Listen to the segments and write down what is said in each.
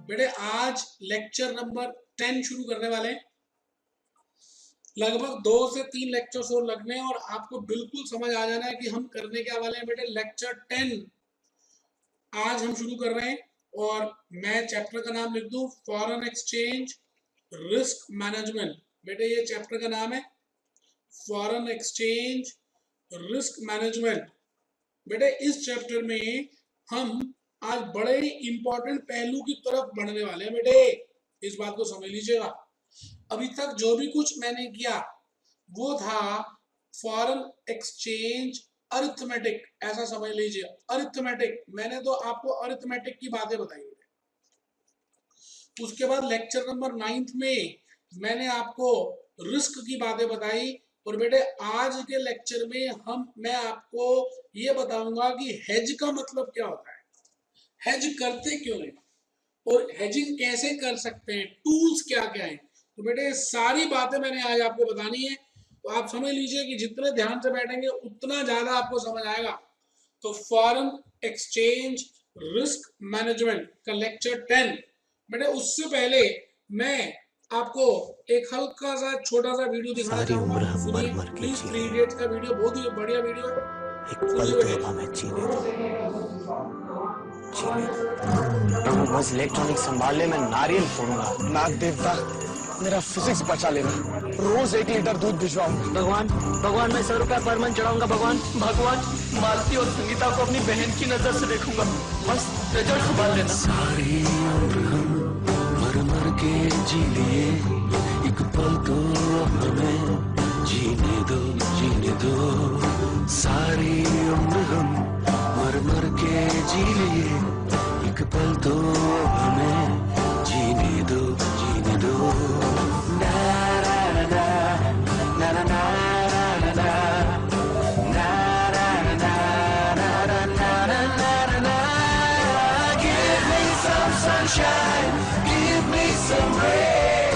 बेटे आज lecture number 10 शुरू करने वाले हैं। लगभग 2 से 3 लेक्चर्स और लगने हैं और आपको बिल्कुल समझ आ जाना है कि हम करने क्या वाले हैं। बेटे लेक्चर 10 आज हम शुरू कर रहे हैं और मैं चैप्टर का नाम लिख दूं फॉरेन एक्सचेंज रिस्क मैनेजमेंट। बेटे ये चैप्टर का नाम है फॉरेन एक्सचेंज रिस्क मैनेजमेंट। बेटे इस चैप्टर में हम आज बड़े ही इंपॉर्टेंट पहलू की तरफ बढ़ने वाले हैं। बेटे इस बात को समझ लीजिएगा। अभी तक जो भी कुछ मैंने किया वो था फॉरेन एक्सचेंज अरिथमेटिक, ऐसा समझ लीजिए। अरिथमेटिक मैंने तो आपको अरिथमेटिक की बातें बताई। उसके बाद लेक्चर नंबर 9 में मैंने आपको रिस्क की बातें बताई और बेटे आज के लेक्चर में मैं आपको ये बताऊंगा कि हेज का मतलब क्या होता है, हेज करते क्यों है और हेजिंग कैसे कर सकते हैं, टूल्स क्या क्या हैं। तो बेटे सारी बातें मैंने आज आपको बतानी है। तो आप समझ लीजिए कि जितने ध्यान से बैठेंगे उतना ज्यादा आपको समझ आएगा। तो फॉरेन एक्सचेंज रिस्क मैनेजमेंट का लेक्चर 10। बेटे उससे पहले मैं आपको एक हल्का सा छोटा सा वीडियो दिखाना चाहूंगा। सुनिए प्लीज, 3 इडियट्स का वीडियो, बहुत ही बढ़िया वीडियो है। एक पल तो अब हमें जीने दो। प्रभु बस इलेक्ट्रॉनिक संभाल ले, मैं नारियल फोड़ूंगा। नाग देवता मेरा फिजिक्स बचा लेना, रोज 1 लीटर दूध भिजवाऊंगा। भगवान मैं 100 रुपया पर मंथ चढ़ाऊंगा। भगवान मालती और संगीता को अपनी बहन की नजर से देखूंगा। बस रिजल्ट संभाल लेना। सारी उम्र हम मर मर के जी लिए, एक पल तो अब हमें जीने दो, जीने दो। सारी उम्र हम मर मर के जी लिए, एक पल तो अब हमें जीने दो, जीने दो। ना ना ना ना ना ना ना ना ना ना ना ना ना ना। Give me some sunshine, give me some rain,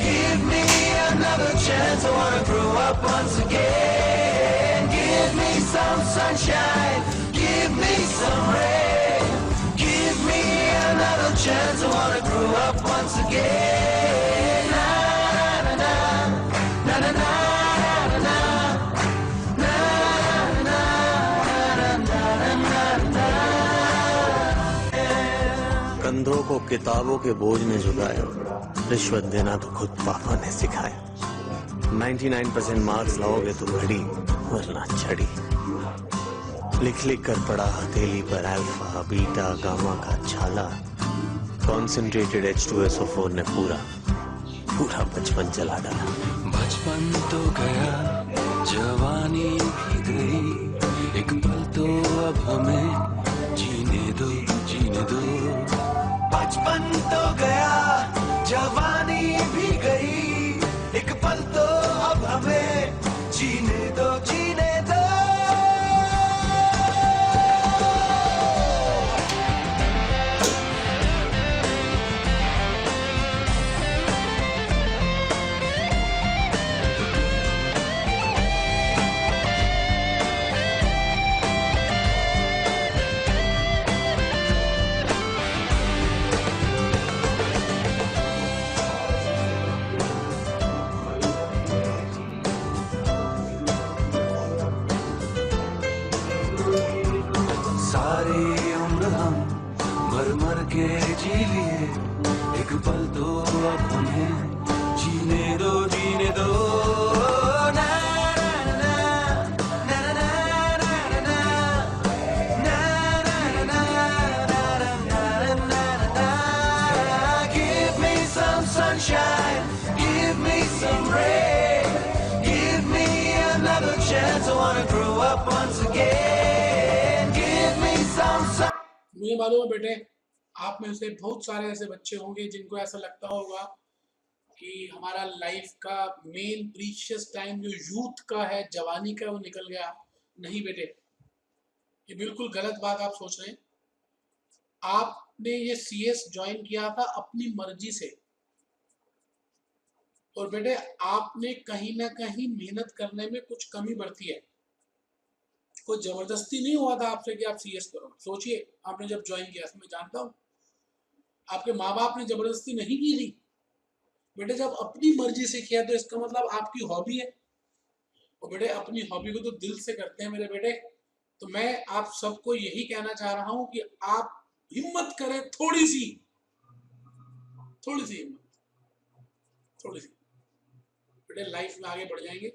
give me another chance. I wanna grow up once again. Give me some sunshine, give me some rain, give me another chance. I wanna grow up once again. Na na na na na na na na na na na na. कंधों को किताबों के बोझ ने झुकाया, रिश्वत देना तो खुद पापा ने सिखाया। 99% मार्क्स लाओगे तो घड़ी वरना छड़ी। लिख लिख कर पढ़ा हथेली पर अल्फा बीटा गामा का छाला। कॉन्सेंट्रेटेड H2SO4 ने पूरा बचपन चला डाला। बचपन तो गया, जवानी भी गई, एक पल तो अब हमें जीने दो, जीने दो। बचपन तो गया, जवानी भी गई, एक पल तो अब हमें जीने दो, जीने दो। सारी उम्र हम मर मर के जी लिए, एक पल तो अब हमें जीने दो, जीने दो। ना ना ना ना ना ना ना ना ना ना ना। Give me some sunshine, give me some rain, give me another chance. I wanna grow up once again. Give me some sun. मुझे मालूम है बेटे आप में से बहुत सारे ऐसे बच्चे होंगे जिनको ऐसा लगता होगा कि हमारा लाइफ का मेन प्रीशियस टाइम जो यूथ का है, जवानी का, वो निकल गया। नहीं बेटे, ये बिल्कुल गलत बात आप सोच रहे हैं। आपने ये CS ज्वाइन किया था अपनी मर्जी से और बेटे आपने कहीं ना कहीं मेहनत करने में कुछ कमी बरती है। कोई जबरदस्ती नहीं हुआ था आपसे कि आप CS करो। सोचिए आपने जब ज्वाइन किया था, मैं जानता हूँ आपके माँ बाप ने जबरदस्ती नहीं की थी। बेटे जब अपनी मर्जी से किया तो इसका मतलब आपकी हॉबी है, और बेटे अपनी हॉबी को तो दिल से करते हैं मेरे बेटे। तो मैं आप सबको यही कहना चाह रहा हूं कि आप हिम्मत करें, थोड़ी सी हिम्मत, थोड़ी सी, बेटे लाइफ में आगे बढ़ जाएंगे।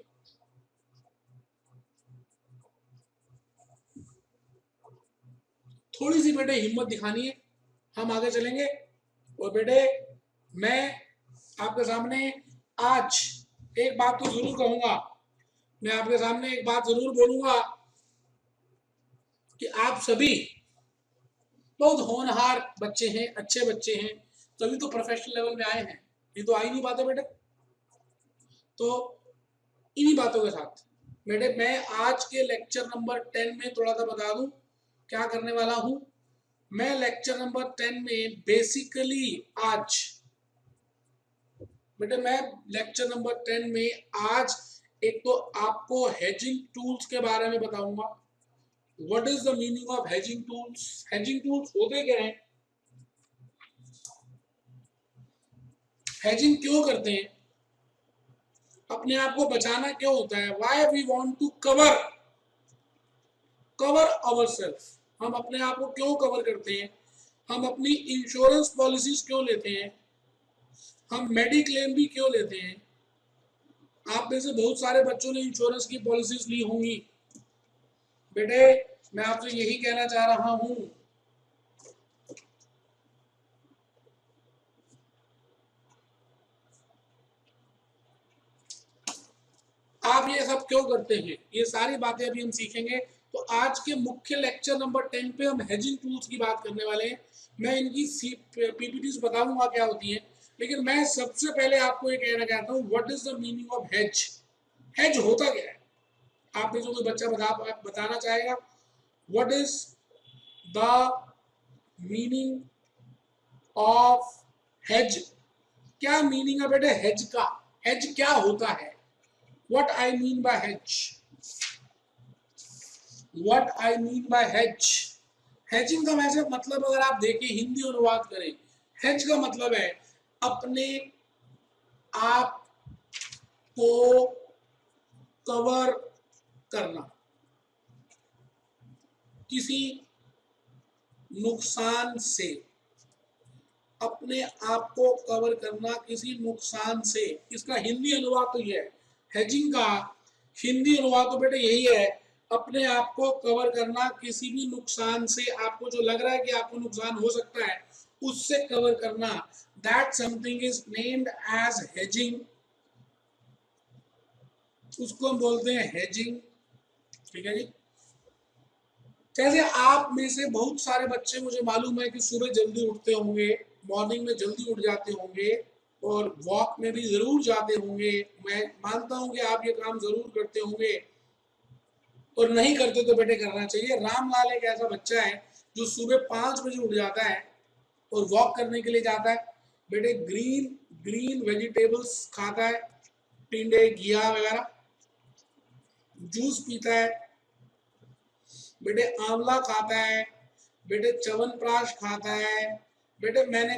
थोड़ी सी बेटे हिम्मत दिखानी है, हम आगे चलेंगे। और बेटे मैं आपके सामने आज एक बात तो जरूर कहूंगा, मैं आपके सामने एक बात जरूर बोलूंगा कि आप सभी बहुत होनहार बच्चे हैं, अच्छे बच्चे हैं, तभी तो प्रोफेशनल लेवल में आए हैं, ये तो आ ही नहीं पाते बेटे। तो इन्हीं बातों के साथ बेटे मैं आज के लेक्चर नंबर 10 में थोड़ा सा बता दूं क्या करने वाला हूं। मैं लेक्चर नंबर 10 में बेसिकली आज बेटे मैं लेक्चर नंबर 10 में आज एक तो आपको हेजिंग टूल्स के बारे में बताऊंगा। What is the meaning of hedging tools, hedging tools होते क्या हैं, हेजिंग क्यों करते हैं, अपने आप को बचाना क्यों होता है, why we want to cover ourselves, हम अपने आप को क्यों कवर करते हैं, हम अपनी इंश्योरेंस पॉलिसीज क्यों लेते हैं, हम मेडिक्लेम भी क्यों लेते हैं। आप में से बहुत सारे बच्चों ने इंश्योरेंस की पॉलिसीज ली होंगी। बेटे मैं आपसे यही कहना चाह रहा हूं, आप ये सब क्यों करते हैं, ये सारी बातें अभी हम सीखेंगे। तो आज के मुख्य लेक्चर नंबर 10 पे हम हेजिंग टूल्स की बात करने वाले हैं। मैं इनकी पीपीटीज बताऊंगा क्या होती है, लेकिन मैं सबसे पहले आपको ये कहना चाहता हूँ what is the meaning of hedge, hedge होता क्या है। आप में जो कोई बच्चा बताना चाहेगा what is the meaning of hedge, क्या मीनिंग है बेटे हेज का, हेज क्या होता है, what I mean by hedge, what I mean by hedge, hedging का वैसे मतलब अगर आप देखें हिंदी अनुवाद करें, hedge का मतलब है अपने आप को कवर करना किसी नुकसान से, अपने आप को कवर करना किसी नुकसान से, इसका हिंदी अनुवाद तो यह है। हेजिंग का हिंदी अनुवाद तो बेटे यही है, अपने आप को कवर करना किसी भी नुकसान से, आपको जो लग रहा है कि आपको नुकसान हो सकता है उससे कवर करना, that something is named as hedging, उसको हम बोलते हैं हेजिंग। ठीक है जी। जैसे आप में से बहुत सारे बच्चे मुझे मालूम है कि सुबह जल्दी उठते होंगे, मॉर्निंग में जल्दी उठ जाते होंगे और वॉक में भी जरूर जाते होंगे, मैं मानता हूं कि आप ये काम जरूर करते होंगे, और नहीं करते तो बेटे करना चाहिए। रामलाल एक ऐसा बच्चा है जो सुबह 5 बजे उठ जाता है और वॉक करने के लिए जाता है। बेटे ग्रीन वेजिटेबल्स खाता है, टिंडे घिया वगैरह, जूस पीता है, बेटे आंवला खाता है, बेटे च्यवनप्राश खाता है, बेटे मैंने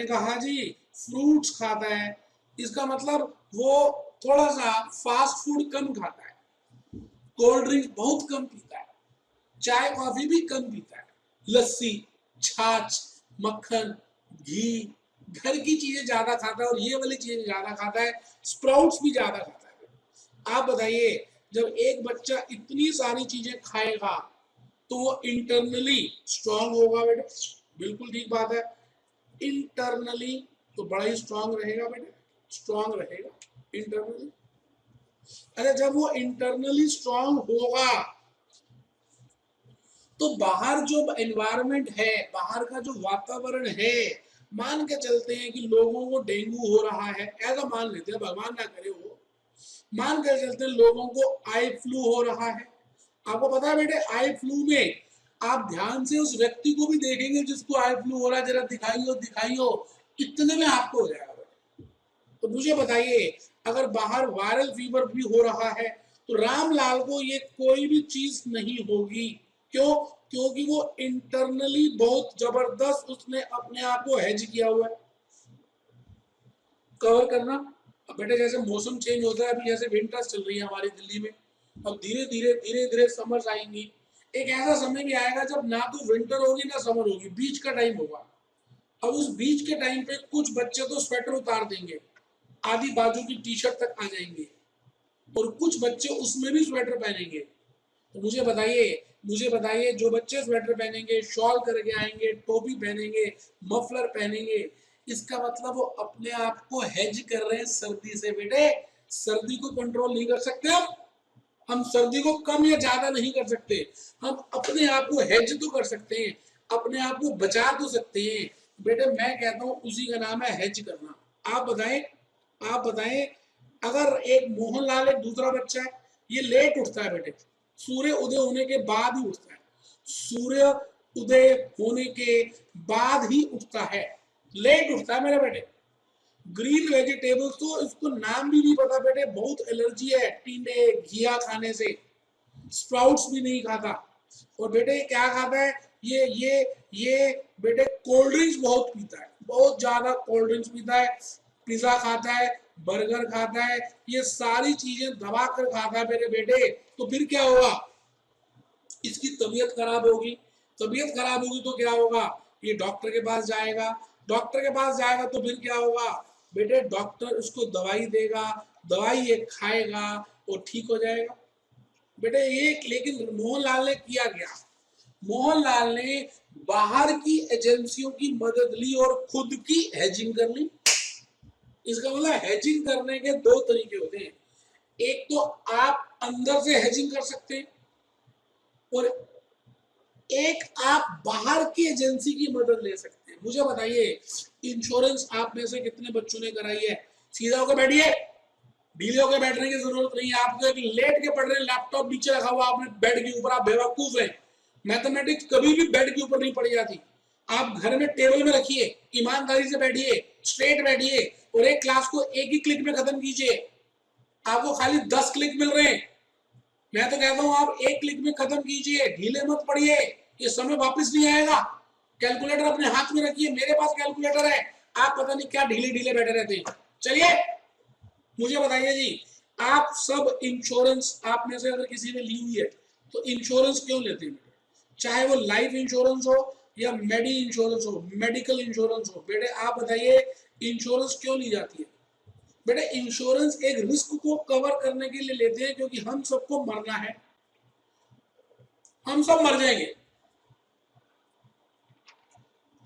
कहा जी फ्रूट्स खाता है। इसका मतलब वो थोड़ा सा फास्ट फूड कम खाता है, कोल्ड ड्रिंक बहुत कम पीता है, चाय कॉफी भी कम पीता है, लस्सी छाछ मक्खन घी घर की चीजें ज्यादा खाता है, और ये वाली चीजें ज्यादा खाता है, स्प्राउट्स भी ज्यादा खाता है। आप बताइए जब एक बच्चा इतनी सारी चीजें खाएगा तो वो इंटरनली स्ट्रांग होगा बेटे, बिल्कुल ठीक बात है, इंटरनली तो बड़ा ही स्ट्रांग रहेगा बेटे, स्ट्रांग रहेगा इंटरनली। अरे जब वो इंटरनली स्ट्रांग होगा तो बाहर जो एनवायरनमेंट है, बाहर का जो वातावरण है, मान के चलते हैं कि लोगों को डेंगू हो रहा है, ऐसा मान लेते हैं, भगवान ना करे वो, मान कर चलते हैं लोगों को आई फ्लू हो रहा है। आपको पता है बेटे आई फ्लू में आप ध्यान से उस व्यक्ति को भी देखेंगे जिसको आई फ्लू हो रहा है, जरा दिखाइयो, इतने में आपको हो जाएगा। तो मुझे बताइए अगर बाहर वायरल फीवर भी हो रहा है तो रामलाल को ये कोई भी चीज नहीं होगी, क्यों? क्योंकि वो इंटरनली बहुत जबरदस्त उसने अपने आप को हेज किया हुआ है। कवर करना, अब बेटे जैसे मौसम चेंज होता है, अभी जैसे विंटर्स चल रही है हमारी दिल्ली में, अब धीरे धीरे समर्स आएंगी। एक ऐसा समय भी आएगा जब ना तो विंटर होगी ना समर होगी, बीच का टाइम होगा। अब उस बीच के टाइम पे कुछ बच्चे तो स्वेटर उतार देंगे, आधी बाजू की टी शर्ट तक आ जाएंगे, और कुछ बच्चे उसमें भी स्वेटर पहनेंगे। तो मुझे बताइए जो बच्चे स्वेटर पहनेंगे, शॉल करके आएंगे, टोपी पहनेंगे, मफलर पहनेंगे, इसका मतलब वो अपने आप को हेज कर रहे हैं सर्दी से। बेटे सर्दी को कंट्रोल नहीं कर सकते हम सर्दी को कम या ज्यादा नहीं कर सकते, हम अपने आप को हेज तो कर सकते हैं, अपने आप को बचा तो सकते हैं। बेटे मैं कहता हूँ उसी का नाम है हेज करना। आप बताएं अगर एक मोहनलाल एक दूसरा बच्चा है, ये लेट उठता है बेटे, सूर्य उदय होने के बाद ही उठता है, सूर्य उदय होने के बाद ही उठता है, लेट उठता है मेरे बेटे। ग्रीन वेजिटेबल्स तो इसको नाम भी नहीं पता बेटे, बहुत एलर्जी है टिंडे घिया खाने से, स्प्राउट्स भी नहीं खाता। और बेटे क्या खाता है ये बेटे कोल्ड ड्रिंक्स बहुत पीता है, बहुत ज्यादा कोल्ड ड्रिंक्स पीता है, पिज्जा खाता है, बर्गर खाता है, ये सारी चीजें दबा कर खाता है मेरे बेटे। तो फिर क्या होगा, इसकी तबीयत खराब होगी, तबीयत खराब होगी तो क्या होगा, ये डॉक्टर के पास जाएगा, डॉक्टर के पास जाएगा तो फिर क्या होगा बेटे, डॉक्टर उसको दवाई देगा, दवाई ये खाएगा और ठीक हो जाएगा बेटे। एक लेकिन मोहनलाल ने किया क्या, मोहनलाल ने बाहर की एजेंसियों की मदद ली और खुद की हेजिंग कर ली। इसका मतलब हेजिंग करने के दो तरीके होते हैं, एक तो आप अंदर से हेजिंग कर सकते हैं और एक आप बाहर की एजेंसी की मदद ले सकते हैं। मुझे बताइए इंश्योरेंस आप में से कितने बच्चों ने कराई है? सीधा होकर बैठिए, ढीले होकर बैठने की जरूरत नहीं है आपको, एक लेट के पढ़ रहे हैं, लैपटॉप नीचे रखा हुआ आपने बेड के ऊपर, आप बेवकूफ हैं। मैथमेटिक्स कभी भी बेड के ऊपर नहीं पड़ी जाती, आप घर में टेबल में रखिए, ईमानदारी से बैठिए, स्ट्रेट बैठिए और एक क्लास को एक ही क्लिक में खत्म कीजिए। आपको खाली 10 क्लिक मिल रहे हैं, मैं तो कहता हूं आप एक क्लिक में खत्म कीजिए, ढीले मत पड़िए, ये समय वापस नहीं आएगा। कैलकुलेटर अपने हाथ में रखिए, मेरे पास कैलकुलेटर है, आप पता नहीं क्या ढीले ढीले बैठे रहते हैं। चलिए मुझे बताइए जी, आप सब इंश्योरेंस आप में से अगर किसी ने ली हुई है तो इंश्योरेंस क्यों लेते हैं? चाहे वो लाइफ इंश्योरेंस हो या मेडी इंश्योरेंस हो, मेडिकल इंश्योरेंस हो, बेटे आप बताइए इंश्योरेंस क्यों ली जाती है? बेटे इंश्योरेंस एक रिस्क को कवर करने के लिए लेते हैं, क्योंकि हम सबको मरना है, हम सब मर जाएंगे,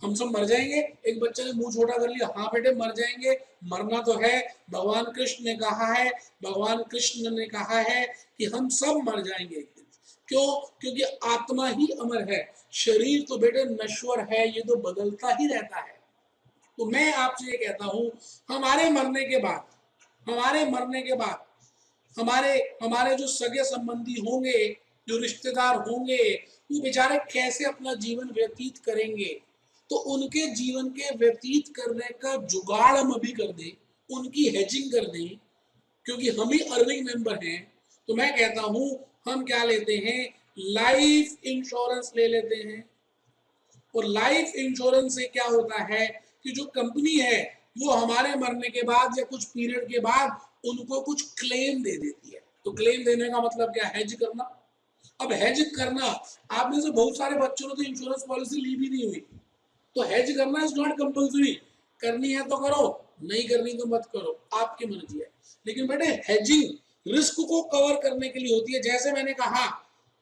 हम सब मर जाएंगे। एक बच्चे ने मुंह छोटा कर लिया, हाँ बेटे मर जाएंगे, मरना तो है, भगवान कृष्ण ने कहा है, भगवान कृष्ण ने कहा है कि हम सब मर जाएंगे एक दिन। क्यों? क्योंकि आत्मा ही अमर है, शरीर तो बेटे नश्वर है, ये तो बदलता ही रहता है। तो मैं आपसे ये कहता हूं, हमारे मरने के बाद हमारे जो सगे संबंधी होंगे, जो रिश्तेदार होंगे, वो बेचारे कैसे अपना जीवन व्यतीत करेंगे, तो उनके जीवन के व्यतीत करने का जुगाड़ हम अभी कर दें, उनकी हेजिंग कर दें, क्योंकि हम ही अर्निंग मेंबर हैं। तो मैं कहता हूं हम क्या लेते हैं, लाइफ इंश्योरेंस ले लेते हैं। और लाइफ इंश्योरेंस से क्या होता है कि जो कंपनी है वो हमारे मरने के बाद या कुछ पीरियड के बाद उनको कुछ क्लेम दे देती है। तो क्लेम देने का मतलब क्या, हेज करना। अब हेज करना, आप में से बहुत सारे बच्चों ने तो इंश्योरेंस पॉलिसी ली भी नहीं हुई, तो हेज करना इज नॉट कंपल्सरी, करनी है तो करो, नहीं करनी तो मत करो, आपकी मर्जी है। लेकिन बेटे हेजिंग रिस्क को कवर करने के लिए होती है। जैसे मैंने कहा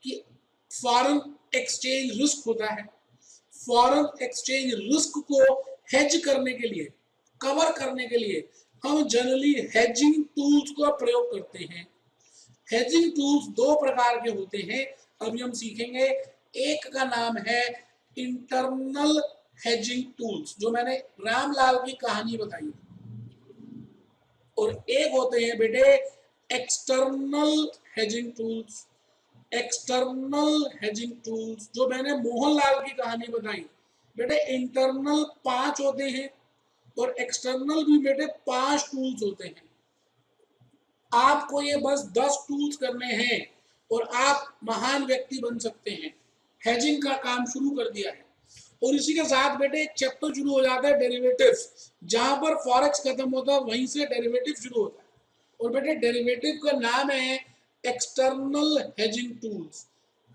कि फॉरेन एक्सचेंज रिस्क होता है, फॉरेन एक्सचेंज रिस्क को हेज करने के लिए, कवर करने के लिए हम जनरली हेजिंग टूल्स का प्रयोग करते हैं। हेजिंग टूल्स दो प्रकार के होते हैं, अभी हम सीखेंगे। एक का नाम है इंटरनल हेजिंग टूल्स, जो मैंने रामलाल की कहानी बताई, और एक होते हैं बेटे external hedging tools. External hedging tools जो मैंने मोहनलाल की कहानी बताई, बेटे इंटरनल 5 होते हैं और एक्सटर्नल भी बेटे 5 टूल्स होते हैं। आपको ये बस 10 टूल्स करने हैं और आप महान व्यक्ति बन सकते हैं। हेजिंग का काम शुरू कर दिया है। और इसी के साथ बेटे एक चैप्टर शुरू हो जाता है डेरिवेटिव्स, जहां पर फॉरेक्स खत्म होता है वहीं से डेरिवेटिव शुरू होता है। और बेटे डेरिवेटिव का नाम है external hedging tools,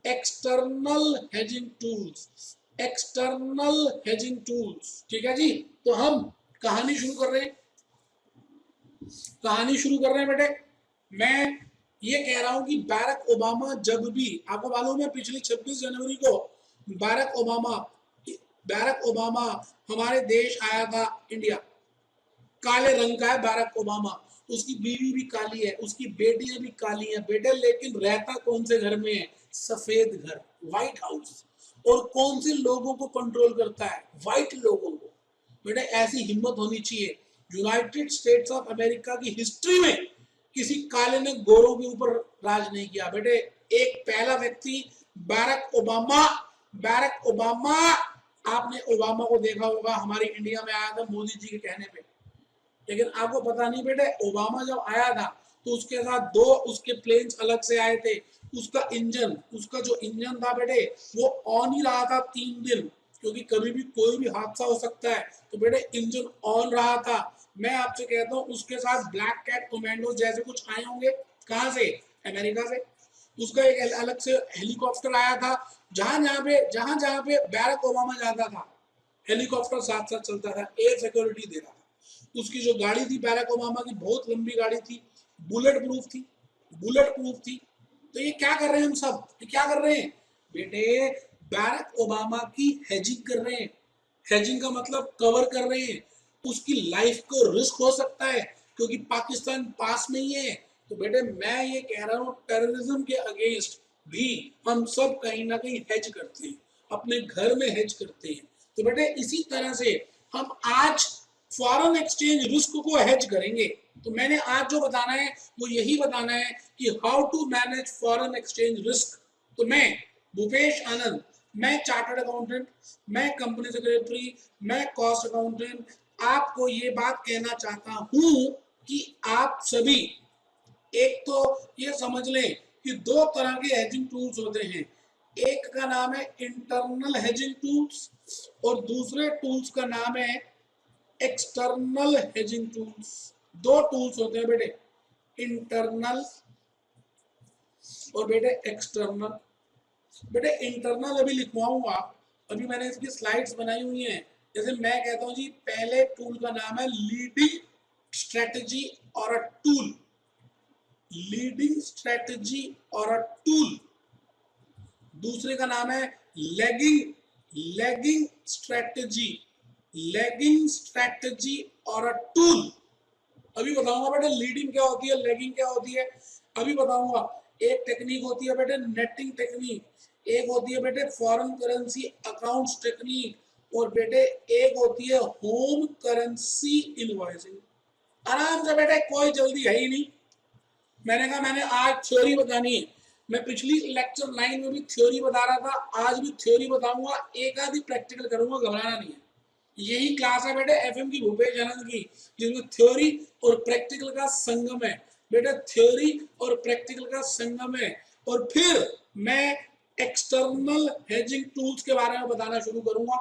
external hedging tools, external hedging tools. ठीक है जी, तो हम कहानी शुरू कर रहे हैं, कहानी शुरू कर रहे हैं बेटे। मैं ये कह रहा हूं कि बैरक ओबामा जब भी, आपको मालूम है पिछली 26 जनवरी को बैरक ओबामा हमारे देश आया था इंडिया। काले रंग का है बैरक ओबामा, उसकी बीवी भी काली है, उसकी बेटियां भी काली हैं बेटे, लेकिन रहता कौन से घर में है? सफेद घर, व्हाइट हाउस। और कौन से लोगों को कंट्रोल करता है? व्हाइट लोगों को। बेटे ऐसी हिम्मत होनी चाहिए। यूनाइटेड स्टेट्स ऑफ अमेरिका की हिस्ट्री में किसी काले ने गोरों के ऊपर राज नहीं किया बेटे। एक पहला व्यक्ति बैरक ओबामा, बैरक ओबामा, आपने ओबामा को देखा होगा, हमारी इंडिया में आया था मोदी जी के कहने पे, लेकिन आपको पता नहीं बेटे ओबामा जब आया था तो उसके साथ 2 उसके प्लेन्स अलग से आए थे। उसका इंजन, उसका जो इंजन था बेटे वो ऑन ही रहा था 3 दिन, क्योंकि कभी भी कोई भी हादसा हो सकता है, तो बेटे इंजन ऑन रहा था। मैं आपसे कहता हूँ उसके साथ ब्लैक कैट कमांडो जैसे कुछ आए होंगे। कहाँ से? अमेरिका से। उसका एक अलग से हेलीकॉप्टर आया था, जहां जहां पे बैरक ओबामा जाता था हेलीकॉप्टर साथ साथ चलता था, एयर सिक्योरिटी दे रहा था। उसकी जो गाड़ी थी बैरक ओबामा की, बहुत लंबी गाड़ी थी, बुलेट प्रूफ थी, बुलेट प्रूफ थी। तो ये क्या कर रहे हैं हम सब, ये क्या कर रहे हैं बेटे? बैरक ओबामा की हेजिंग कर रहे हैं। हेजिंग का मतलब कवर कर रहे हैं। उसकी लाइफ को रिस्क हो सकता है क्योंकि पाकिस्तान पास में ही है। तो बेटे मैं ये कह रहा हूँ टेररिज्म के अगेंस्ट भी हम सब कहीं ना कहीं हेज करते हैं, अपने घर में हेज करते हैं। तो बेटे इसी तरह से हम आज फॉरेन एक्सचेंज रिस्क को हेज करेंगे। तो मैंने आज जो बताना है वो यही बताना है कि how to manage foreign exchange risk. तो मैं भूपेश आनंद, मैं चार्टर्ड अकाउंटेंट, मैं कंपनी सेक्रेटरी, मैं कॉस्ट अकाउंटेंट, आपको ये बात कहना चाहता हूं कि आप सभी एक तो ये समझ लें कि 2 तरह के हेजिंग टूल्स होते हैं। एक का नाम है इंटरनल हेजिंग टूल्स और दूसरे टूल्स का नाम है एक्सटर्नल हेजिंग टूल्स। 2 टूल्स होते हैं बेटे, इंटरनल और बेटे एक्सटर्नल। बेटे इंटरनल अभी लिखवाऊंगा, अभी मैंने इसकी स्लाइड्स बनाई हुई हैं। जैसे मैं कहता हूं जी, पहले टूल का नाम है लीडिंग स्ट्रेटजी और अ टूल, लीडिंग स्ट्रेटजी और अ टूल। दूसरे का नाम है lagging, lagging strategy, lagging strategy और अ टूल। अभी बताऊंगा बेटे लीडिंग क्या होती है, लैगिंग क्या होती है, अभी बताऊंगा। एक टेक्निक होती है बेटे नेटिंग टेक्निक, एक होती है बेटे फॉरेन करेंसी अकाउंट्स टेक्निक, और बेटे एक होती है होम करेंसी इनवॉइसिंग। आराम से बेटे, कोई जल्दी है ही नहीं। मैंने कहा मैंने आज थ्योरी बतानी है। मैं पिछली लेक्चर 9 में भी थ्योरी बता रहा था, आज भी थ्योरी बताऊंगा, एक आधी प्रैक्टिकल करूंगा, घबराना नहीं है। यही क्लास है बेटे एफएम की भूपेश आनंद की, जिसमें थ्योरी और प्रैक्टिकल का संगम है बेटे, थ्योरी और प्रैक्टिकल का संगम है। और फिर मैं एक्सटर्नल हेजिंग टूल्स के बारे में बताना शुरू करूंगा।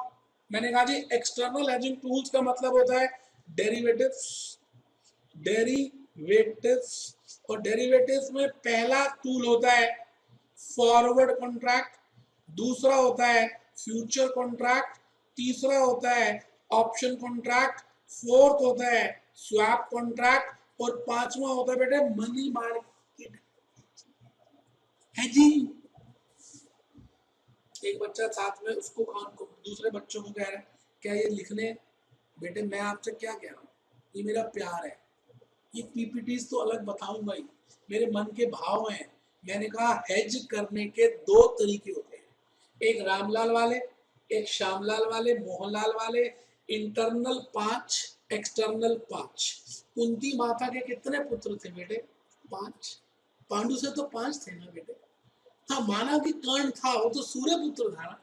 मैंने कहा जी एक्सटर्नल हेजिंग टूल्स का मतलब होता है डेरिवेटिव्स, डेरिवेटिव्स। और डेरिवेटिव्स में पहला टूल होता है फॉरवर्ड कॉन्ट्रैक्ट, दूसरा होता है फ्यूचर कॉन्ट्रैक्ट, तीसरा होता है ऑप्शन कॉन्ट्रैक्ट, फोर्थ होता है स्वैप कॉन्ट्रैक्ट, और पांचवा होता है बेटे मनी मार्केट हेजिंग। एक बच्चा साथ में उसको दूसरे बच्चों को कह रहा है क्या ये लिखने? बेटे मैं आपसे क्या कह रहा हूँ, ये मेरा प्यार है। ये पीपीटीज तो अलग बताऊंगा ही, मेरे मन के भाव हैं। मैंने कहा हेज करने के 2 तरीके होते हैं, एक रामलाल वाले, एक श्यामलाल वाले, मोहनलाल वाले। Internal 5, external 5। कुंती माता के कितने पुत्र थे बेटे? 5। पांडु से तो 5 थे ना बेटे। हाँ माना कि कर्ण था, वो तो सूर्य पुत्र था ना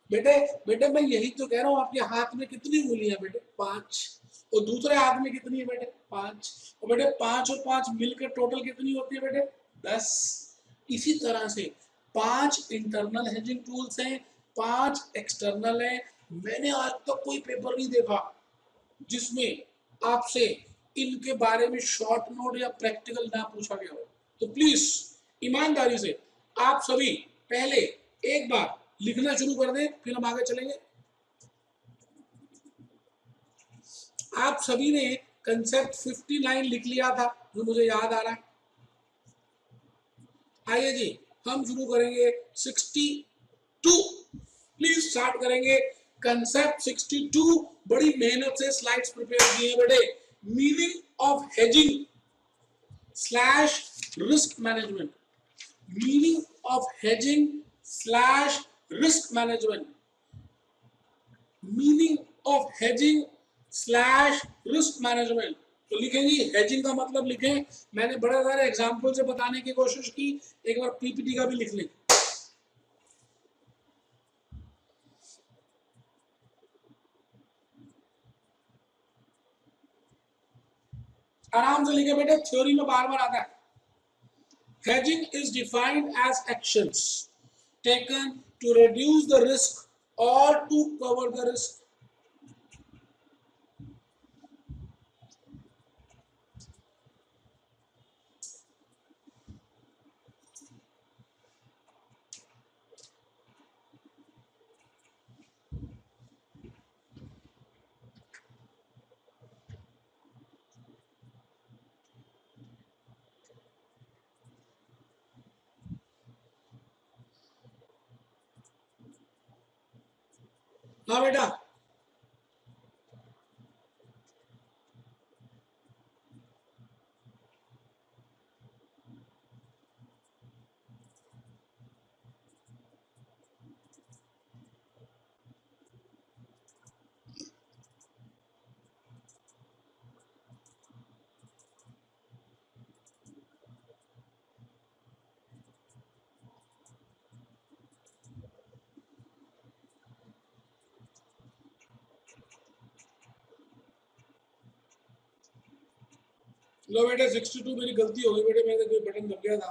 बेटे। बेटे मैं यही तो कह रहा हूँ, आपके हाथ में कितनी उंगलियां बेटे? 5। और दूसरे हाथ में कितनी है बेटे? 5। और बेटे 5 और 5 मिलकर टोटल कितनी होती है बेटे? 10। इसी तरह से 5 इंटरनल हेजिंग टूल्स हैं, 5 एक्सटर्नल हैं। मैंने आज तक कोई पेपर नहीं देखा जिसमें आपसे इनके बारे में शॉर्ट नोट या प्रैक्टिकल ना पूछा गया हो। तो प्लीज ईमानदारी से आप सभी पहले एक बार लिखना शुरू कर दें, फिर हम आगे चलेंगे। आप सभी ने कंसेप्ट 59 लिख लिया था, जो मुझे याद आ रहा है। आइए जी, हम शुरू करेंगे 62। प्लीज स्टार्ट करेंगे कंसेप्ट 62। बड़ी मेहनत से स्लाइड्स प्रिपेयर किए बेटे। Meaning of hedging slash risk management. Meaning of hedging slash risk management. Meaning of hedging slash risk management. तो लिखेंगे हेजिंग का मतलब लिखें। मैंने बड़े सारे एग्जाम्पल से बताने की कोशिश की, एक बार पीपीटी का भी लिख लें। आराम से लिखे बेटे, थ्योरी में बार बार आता है। Hedging is defined as actions taken to reduce the risk और टू कवर द रिस्क। हाँ बेटा, लो बेटे 62 मेरी गलती हो गई बेटे, मेरे कोई बटन दब गया था।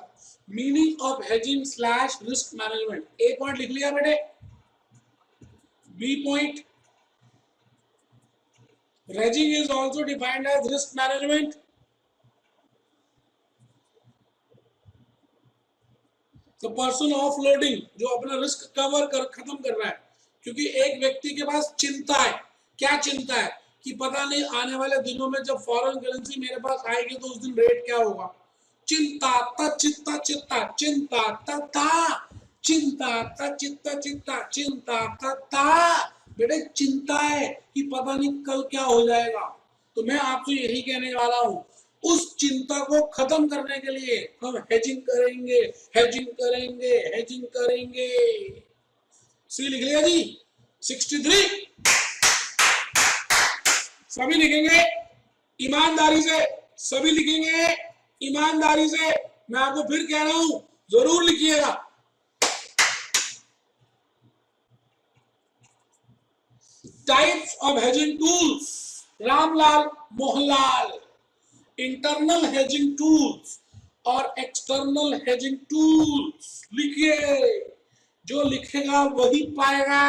Meaning of hedging slash risk management. A point लिख लिया बेटे। B point, hedging is also defined as risk management. तो पर्सन ऑफ लोडिंग, जो अपना रिस्क कवर कर खत्म कर रहा है। क्योंकि एक व्यक्ति के पास चिंता है। क्या चिंता है? कि पता नहीं आने वाले दिनों में जब फॉरेन करेंसी मेरे पास आएगी तो उस दिन रेट क्या होगा। चिंता ता चित्ता चित्ता चिंता ता ता चिंता ता चित्ता चित्ता चिंता ता ता। बेटे चिंता है कि पता नहीं कल क्या हो जाएगा। तो मैं आपसे यही कहने वाला हूँ, उस चिंता को खत्म करने के लिए हम हेजिंग करेंगे, हेजिंग करेंगे, हेजिंग करेंगे। सी लिख लिया जी। 63 सभी लिखेंगे ईमानदारी से, सभी लिखेंगे ईमानदारी से। मैं आपको फिर कह रहा हूं, जरूर लिखिएगा। Types of hedging tools, Ramlal Mohanlal. Internal hedging tools और एक्सटर्नल हेजिंग टूल्स। लिखिए, जो लिखेगा वही पाएगा।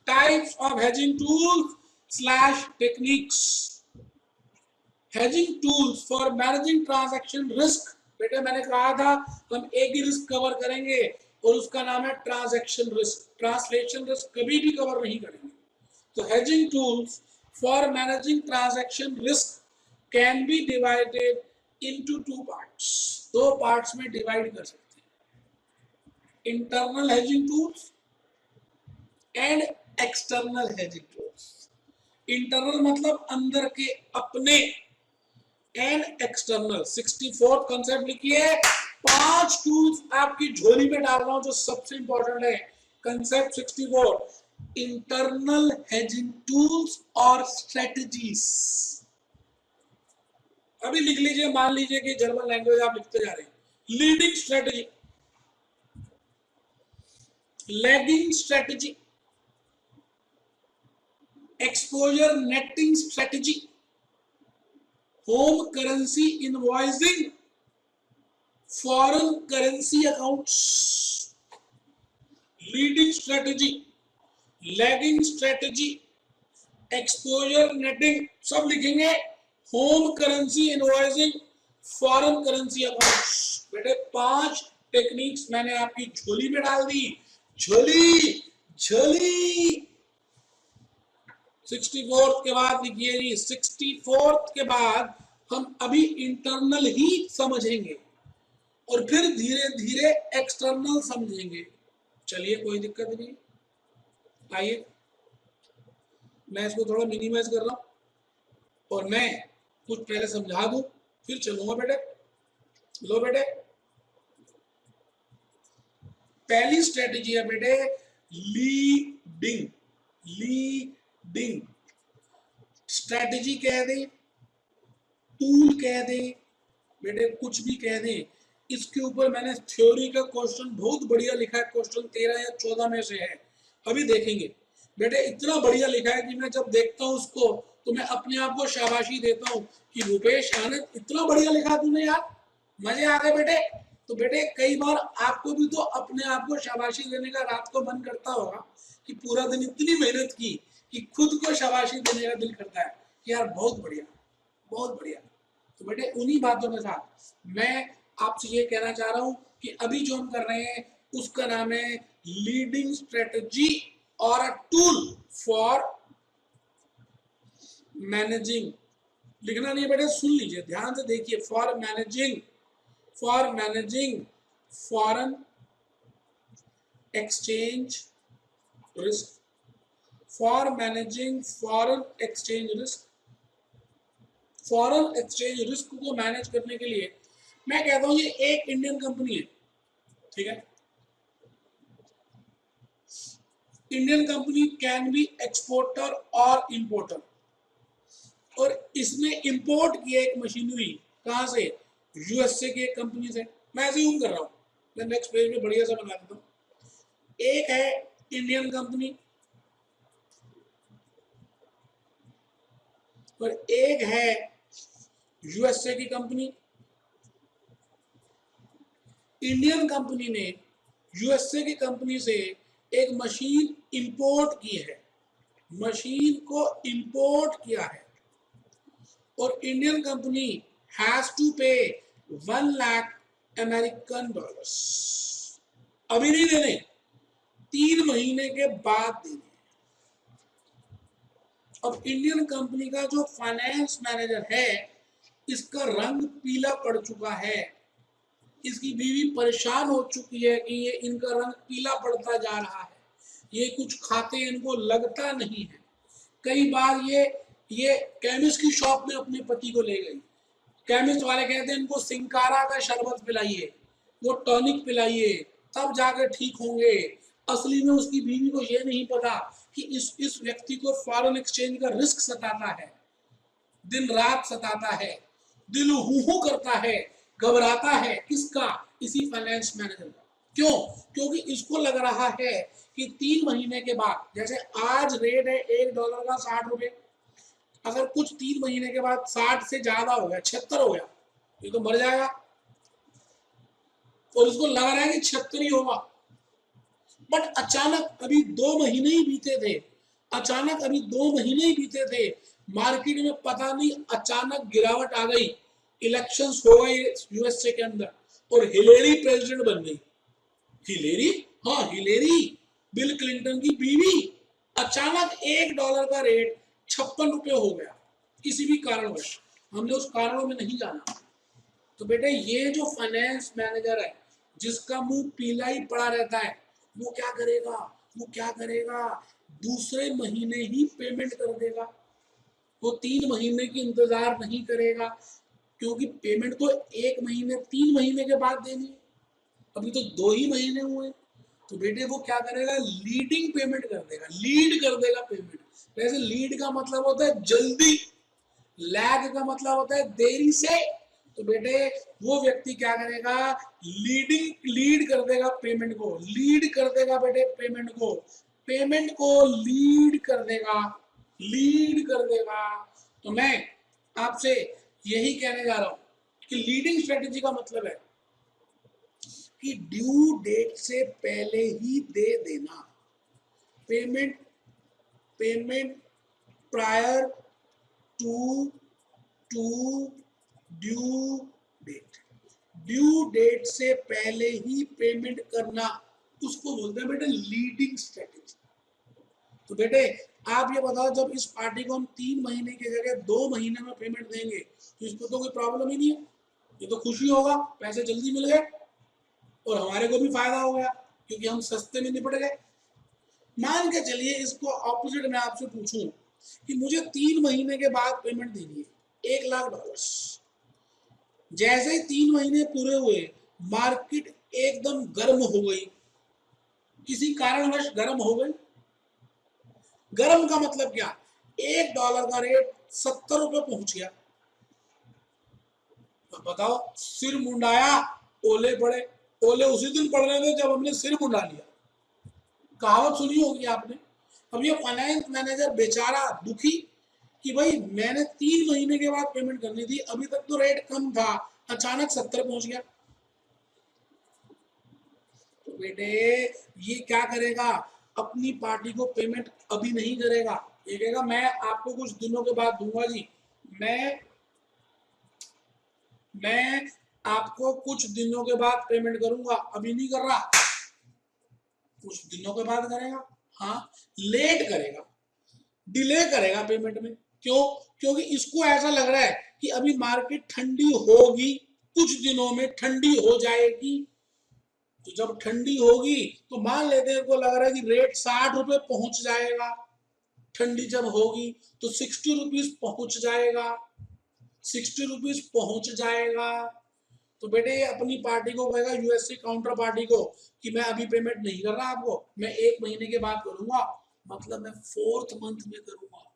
Types of hedging tools slash techniques. Hedging tools for managing transaction risk. बेटे मैंने कहा था हम एक ही रिस्क कवर करेंगे और उसका नाम है ट्रांजैक्शन रिस्क। ट्रांसलेशन रिस्क कभी भी कवर नहीं करेंगे। तो hedging tools for managing transaction risk can be divided into 2 parts. 2 parts में डिवाइड कर सकते हैं। Internal hedging tools and external hedging tools. Internal मतलब अंदर के अपने, एंड एक्सटर्नल। 64 कंसेप्ट लिखिए। 5 टूल्स आपकी झोली में डाल रहा हूं जो सबसे इंपॉर्टेंट है। कंसेप्ट 64, इंटरनल हेजिंग टूल्स और स्ट्रेटजीज। अभी लिख लीजिए, मान लीजिए कि जर्मन लैंग्वेज आप लिखते जा रहे हैं। Leading strategy, lagging strategy, exposure netting strategy, home currency invoicing, foreign currency accounts, leading strategy, lagging strategy, exposure netting, सब लिखेंगे। Home currency invoicing, foreign currency accounts. बेटे 5 टेक्निक्स मैंने आपकी झोली में डाल दी, झोली झोली। 64 के बाद लिखिए जी, 64 के बाद हम अभी इंटरनल ही समझेंगे और फिर धीरे धीरे एक्सटर्नल समझेंगे। चलिए कोई दिक्कत नहीं, आइए मैं इसको थोड़ा मिनिमाइज कर रहा हूं और मैं कुछ पहले समझा दूं फिर चलूंगा। बेटे लो बेटे, पहली स्ट्रेटेजी है बेटे लीडिंग। लीडिंग स्ट्रेटेजी कह दे, टूल कह दे, बेटे कुछ भी कह दे। इसके ऊपर मैंने थ्योरी का क्वेश्चन बहुत बढ़िया लिखा है, क्वेश्चन 13 या 14 में से है, अभी देखेंगे। बेटे इतना बढ़िया लिखा है कि मैं जब देखता हूँ उसको तो मैं अपने आप को शाबाशी देता हूँ कि रुपेश आनंद इतना बढ़िया लिखा तूने यार, मजे आ गए बेटे। तो बेटे कई बार आपको भी तो अपने आप को शाबाशी देने का रात को मन करता होगा कि पूरा दिन इतनी मेहनत की कि खुद को शाबाशी देने का दिल करता है कि यार बहुत बढ़िया, बहुत बढ़िया। तो बेटे उन्हीं बातों के साथ मैं आपसे ये कहना चाह रहा हूं कि अभी जो हम कर रहे हैं उसका नाम है लीडिंग स्ट्रेटजी और अ टूल फॉर मैनेजिंग। लिखना नहीं है बेटे, सुन लीजिए ध्यान से देखिए। For managing foreign exchange risk, for managing foreign exchange risk. Foreign exchange risk को मैनेज करने के लिए मैं कहता हूं ये एक इंडियन कंपनी है, ठीक है। Indian company can be exporter और इंपोर्टर, और इसने इंपोर्ट किया एक मशीनरी कहां से, यूएसए की एक कंपनी से। मैं ऐसे यूं कर रहा हूं, मैं नेक्स्ट पेज में बढ़िया सा बना देता हूं। एक है इंडियन कंपनी और एक है यूएसए की कंपनी। इंडियन कंपनी ने यूएसए की कंपनी से एक मशीन इंपोर्ट की है, मशीन को इंपोर्ट किया है, और इंडियन कंपनी हैज टू पे 1 लाख अमेरिकन डॉलर्स। अभी नहीं देने, 3 महीने के बाद देने। अब इंडियन कंपनी का जो फाइनेंस मैनेजर है इसका रंग पीला पड़ चुका है, इसकी बीवी परेशान हो चुकी है कि ये इनका रंग पीला पड़ता जा रहा है, ये कुछ खाते इनको लगता नहीं है। कई बार ये केमिस्ट की शॉप में अपने पति को ले गई, केमिस्ट वाले कहते हैं इनको सिंकारा का शरबत पिलाइए, वो टॉनिक पिलाइए, तब जाकर ठीक होंगे। असली में उसकी बीवी को ये नहीं पता कि इस व्यक्ति को फॉरेन एक्सचेंज का रिस्क सताता है, दिन रात सताता है, दिल हूहू करता है, घबराता है। किसका? इसी फाइनेंस मैनेजर का। क्यों? क्योंकि इसको लग रहा है कि 3 महीने के बाद, जैसे आज रेट है $1 का 60 रुपए, अगर कुछ 3 महीने के बाद 60 से ज्यादा हो गया, 76 हो गया, ये तो मर जाएगा। और उसको लग रहा है कि 76 ही होगा, बट अचानक अभी 2 महीने ही बीते थे, अचानक अभी 2 महीने ही बीते थे, मार्केट में पता नहीं अचानक गिरावट आ गई, इलेक्शंस हो गए यूएसए के अंदर और हिलेरी प्रेसिडेंट बन गई। हिलेरी, हाँ हिलेरी, बिल क्लिंटन की बीवी। अचानक $1 का रेट 56 रुपए हो गया, किसी भी कारणवश, हमने उस कारणों में नहीं जाना। तो बेटे ये जो फाइनेंस मैनेजर है जिसका मुंह पीला ही पड़ा रहता है, वो क्या करेगा, वो क्या करेगा, दूसरे महीने ही पेमेंट कर देगा। वो 3 महीने की इंतजार नहीं करेगा, क्योंकि पेमेंट तो 1 महीने 3 महीने के बाद देनी है, अभी तो 2 ही महीने हुए। तो बेटे वो क्या करेगा, लीडिंग पेमेंट कर देगा, लीड कर देगा पेमेंट। वैसे लीड का मतलब होता है जल्दी, लैग का मतलब होता है देरी से। तो बेटे वो व्यक्ति क्या करेगा, लीड कर देगा पेमेंट को, लीड कर देगा बेटे पेमेंट को, पेमेंट को लीड कर देगा, लीड कर देगा। तो मैं आपसे यही कहने जा रहा हूं कि लीडिंग स्ट्रेटेजी का मतलब है कि ड्यू डेट से पहले ही दे देना। Payment prior to due date, due date से पहले ही पेमेंट करना, उसको बोलते हैं बेटे लीडिंग स्ट्रेटेजी। तो बेटे आप ये बताओ, जब इस पार्टी को हम 3 महीने की जगह 2 महीने में पेमेंट देंगे तो इसको तो कोई प्रॉब्लम ही नहीं है, ये तो खुशी होगा, पैसे जल्दी मिल गए और हमारे को भी फायदा हो गया क्योंकि हम सस्ते में निपट गए। मान के चलिए इसको ऑपोजिट मैं आपसे पूछूं कि मुझे 3 महीने के बाद पेमेंट देनी है $1,00,000। जैसे ही 3 महीने पूरे हुए, मार्केट एकदम गर्म हो गई, किसी कारणवश गर्म हो गई। गर्म का मतलब क्या, $1 का रेट 70 रुपए पहुंच गया। तो बताओ, सिर मुंडाया, ओले पड़े। ओले उसी दिन पड़ रहे थे जब हमने सिर मुंडा लिया। कहावत सुनी होगी आपने। अब ये फाइनेंस मैनेजर बेचारा दुखी कि भाई मैंने 3 महीने के बाद पेमेंट करनी थी, अभी तक तो रेट कम था, अचानक 70 पहुंच गया। तो बेटे ये क्या करेगा, अपनी पार्टी को पेमेंट अभी नहीं करेगा, ये कहेगा मैं आपको कुछ दिनों के बाद दूंगा जी, मैं आपको कुछ दिनों के बाद पेमेंट करूंगा, अभी नहीं कर रहा, कुछ दिनों के बाद करेगा। हाँ, लेट करेगा, डिले करेगा पेमेंट में। क्यों? क्योंकि इसको ऐसा लग रहा है कि अभी मार्केट ठंडी होगी, कुछ दिनों में ठंडी हो जाएगी। तो जब ठंडी होगी तो मान लेते हैं को लग रहा है कि रेट 60 रुपए पहुंच जाएगा। ठंडी जब होगी तो 60 रुपीज पहुंच जाएगा, 60 रुपीज पहुंच जाएगा। तो बेटे ये अपनी पार्टी को कहेगा, यूएससी काउंटर पार्टी को, कि मैं अभी पेमेंट नहीं कर रहा आपको, मैं 1 महीने के बाद करूंगा, मतलब मैं 4th मंथ में करूंगा।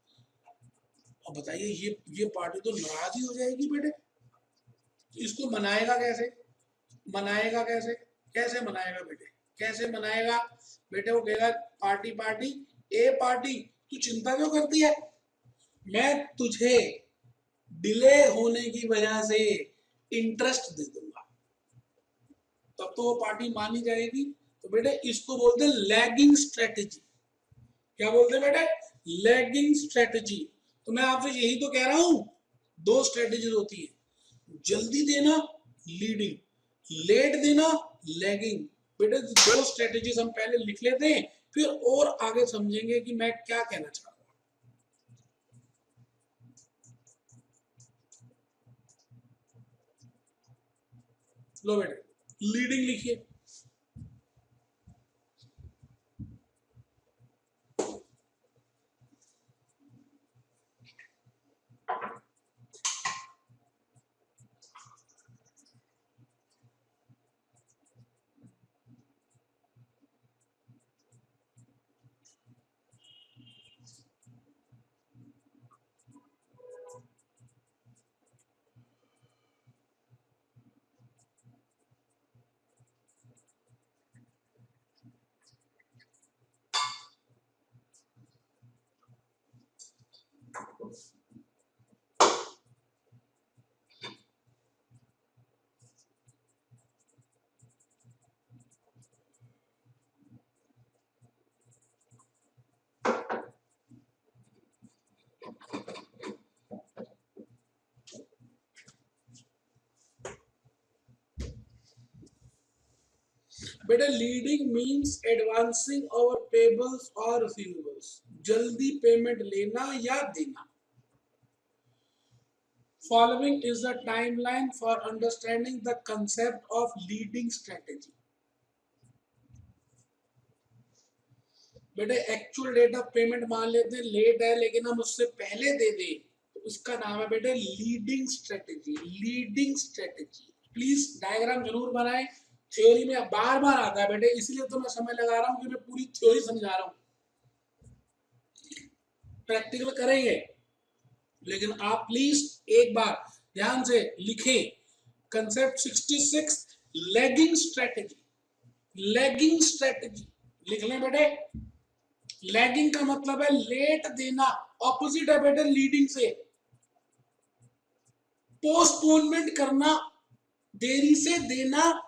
अब बताइए ये पार्टी तो नाराज ही हो जाएगी बेटे। इसको मनाएगा कैसे? कैसे मनाएगा बेटे? कैसे मनाएगा बेटे? वो कहेगा पार्टी ए पार्टी, तू चिंता क्यों करती है, मैं तुझे डिले होने की वजह से इंटरेस्ट दे दूंगा। तब तो वो पार्टी मानी जाएगी। तो बेटे इसको बोलते हैं लैगिंग स्ट्रेटेजी। क्या बोलते हैं बेटे? Lagging strategy. तो मैं आपसे यही तो कह रहा हूं, 2 स्ट्रेटेजी होती है, जल्दी देना लीडिंग, लेट देना लैगिंग। बेटे 2 स्ट्रेटेजीज हम पहले लिख लेते हैं, फिर और आगे समझेंगे कि मैं क्या कहना चाह रहा हूं। लो बेटे, लीडिंग लिखिए। बेटा leading means advancing over payables और रिसीवेबल्स, जल्दी पेमेंट लेना या देना। Following is the timeline for understanding the concept of leading strategy. बेटे एक्चुअल डेट ऑफ पेमेंट मान लेते हैं लेट है, लेकिन हम उससे पहले दे दें तो उसका नाम है बेटे leading strategy. Leading strategy, please diagram जरूर बनाएं। थ्योरी में बार बार आता है बेटे, इसलिए तो मैं समय लगा रहा हूं कि मैं पूरी थ्योरी समझा रहा हूं। प्रैक्टिकल करेंगे, लेकिन आप प्लीज एक बार ध्यान से लिखें concept 66 lagging strategy. Lagging strategy लिख लें बेटे। लैगिंग का मतलब है लेट देना, ऑपोजिट है बेटे लीडिंग से। पोस्टपोनमेंट करना, देरी से देना,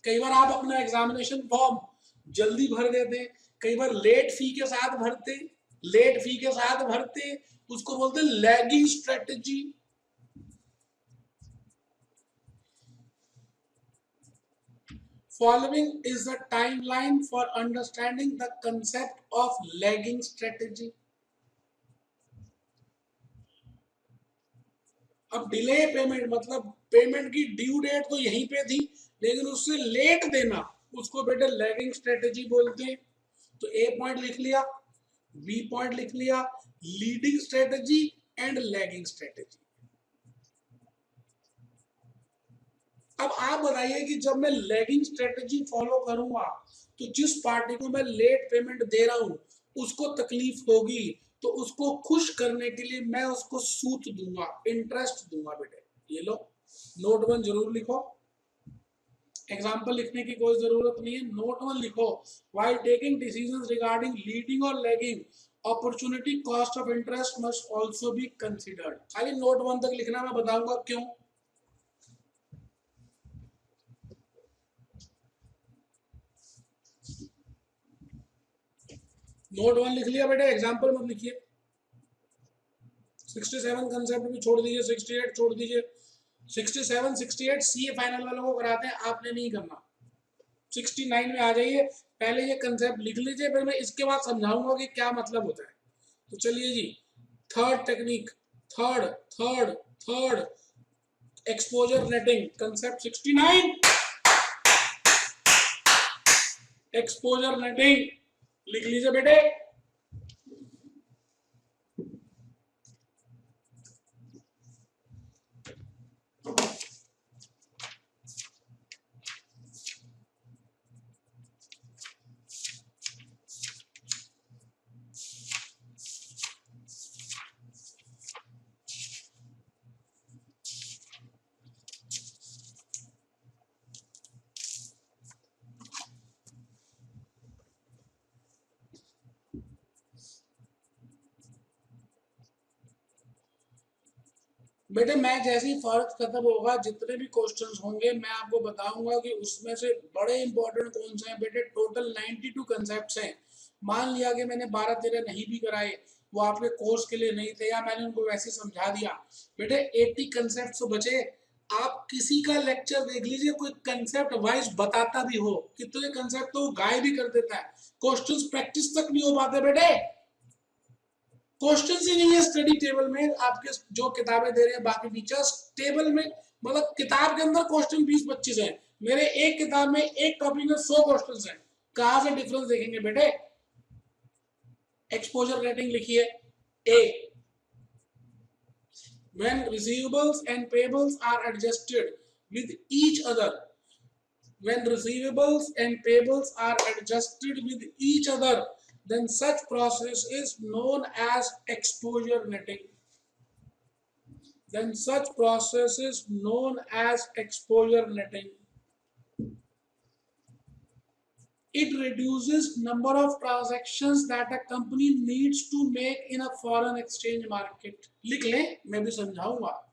कई बार आप अपना एग्जामिनेशन फॉर्म जल्दी भर देते, कई बार लेट फी के साथ भरते, उसको बोलते हैं lagging strategy. Following is the timeline for understanding the concept of lagging strategy. अब डिले पेमेंट मतलब पेमेंट की ड्यू डेट तो यहीं पे थी, लेकिन उससे लेट देना, उसको बेटे लैगिंग स्ट्रेटेजी बोलते हैं। तो ए पॉइंट लिख लिया, बी पॉइंट लिख लिया, leading strategy and lagging strategy. अब आप बताइए कि जब मैं लैगिंग स्ट्रेटेजी फॉलो करूंगा तो जिस पार्टी को मैं लेट पेमेंट दे रहा हूं उसको तकलीफ होगी, तो उसको खुश करने के लिए मैं उसको सूद दूंगा, इंटरेस्ट दूंगा। बेटे ये लो, नोट 1 जरूर लिखो, एग्जाम्पल लिखने की कोई जरूरत नहीं है, नोट 1 लिखो। While taking decisions regarding leading और lagging, opportunity cost of interest must also be considered. खाली नोट 1 तक लिखना, मैं बताऊंगा क्यों। नोट 1 लिख लिया बेटे, एग्जाम्पल मत लिखिए। 67 कंसेप्ट भी छोड़ दीजिए, 68 छोड़ दीजिए। 67 68 सीए फाइनल वालों को कराते हैं, आपने नहीं करना। 69 में आ जाइए, पहले ये कंसेप्ट लिख लीजिए, फिर मैं इसके बाद समझाऊंगा कि क्या मतलब होता है। तो चलिए जी, third technique, third exposure netting, concept 69 exposure netting लिख लीजिए बेटे। बेटे मैं जैसे ही फर्स्ट खत्म होगा, जितने भी क्वेश्चंस होंगे मैं आपको बताऊंगा कि उसमें से बड़े इंपॉर्टेंट कौन से हैं। बेटे टोटल 92 कंसेप्ट्स हैं। मान लिया कि मैंने 12-13 नहीं भी कराए, वो आपके कोर्स के लिए नहीं थे या मैंने उनको वैसे समझा दिया, बेटे 80 कंसेप्ट तो बचे। आप किसी का लेक्चर देख लीजिए, कोई कंसेप्ट वाइज बताता भी हो, कितने कंसेप्ट तो वो गायब भी कर देता है, क्वेश्चंस प्रैक्टिस तक नहीं हो पाते। बेटे क्वेश्चन ही नहीं है स्टडी टेबल में, आपके जो किताबें दे रहे हैं बाकी टीचर्स, टेबल में मतलब किताब के अंदर क्वेश्चन 20-25 हैं, मेरे एक किताब में एक टॉपिक में 100 क्वेश्चन हैं। कहां से डिफरेंस देखेंगे बेटे। एक्सपोजर रेटिंग लिखिए, ए when receivables and payables are adjusted with each other, when receivables and payables are adjusted with each other, then such process is known as exposure netting. Then such process is known as exposure netting. It reduces number of transactions that a company needs to make in a foreign exchange market. लिख लें, मैं भी समझाऊंगा।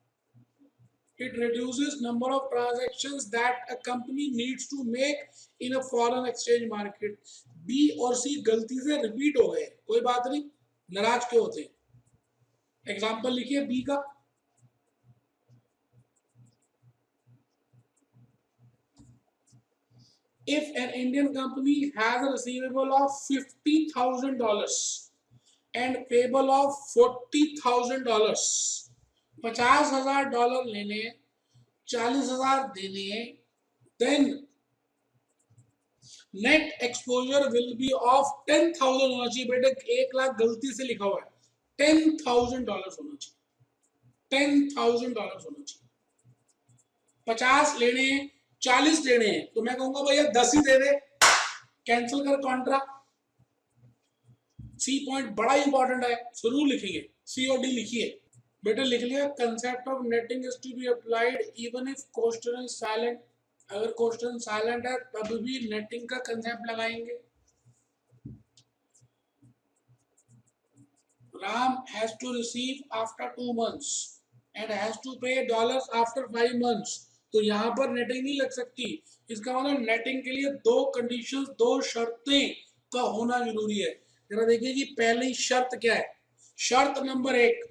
It reduces number of transactions that a company needs to make in a foreign exchange market. B और C गलती से repeat हो गए, कोई बात नहीं, नाराज क्यों होते। एग्जाम्पल लिखिए B का। If an Indian company has a receivable of $50,000 and payable of $40,000, $50,000 लेने, $40,000 देने, then net exposure will be of 10,000 होना चाहिए। बेटे 1 लाख गलती से लिखा हुआ है, $10,000 होना चाहिए, $10,000 होना चाहिए। 50 लेने, 40 लेने हैं, तो मैं कहूंगा भैया 10 ही दे दे, कैंसिल कर कॉन्ट्रा। सी पॉइंट बड़ा इंपॉर्टेंट है, जरूर लिखेंगे, सी और डी लिखिए। बेटा लिख लिया, concept of netting is to be applied even if question is silent. अगर क्वेश्चन साइलेंट है तब भी नेटिंग का कंसेप्ट लगाएंगे। Ram has to receive after 2 months and has to pay dollars after 5 months, तो यहाँ पर नेटिंग नहीं लग सकती। इसका मतलब नेटिंग के लिए दो कंडीशंस, दो शर्तें का होना जरूरी है। जरा देखिए कि पहली शर्त क्या है। शर्त नंबर 1,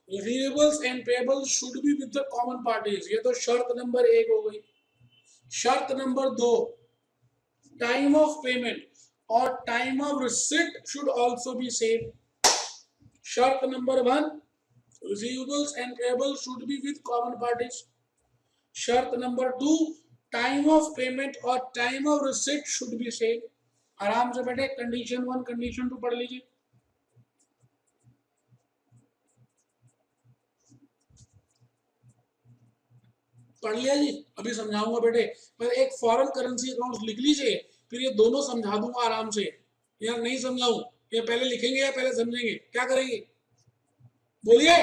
receivables and payables should be with the common parties. ये तो शर्त नंबर 1 हो गई। शर्त नंबर 2, टाइम ऑफ पेमेंट और time of receipt should also be same. शर्त नंबर 1, receivables and payables should be with common parties. शर्त नंबर 2, टाइम ऑफ पेमेंट और time of receipt should be same. आराम से बैठे कंडीशन 1 कंडीशन 2 पढ़ लीजिए। पढ़ लिया जी? अभी समझाऊंगा बेटे। पर एक फॉरेन करेंसी अकाउंट लिख लीजिए, फिर ये दोनों समझा दूंगा आराम से। या नहीं समझाऊं? ये पहले लिखेंगे या पहले समझेंगे? क्या करेंगे बोलिए?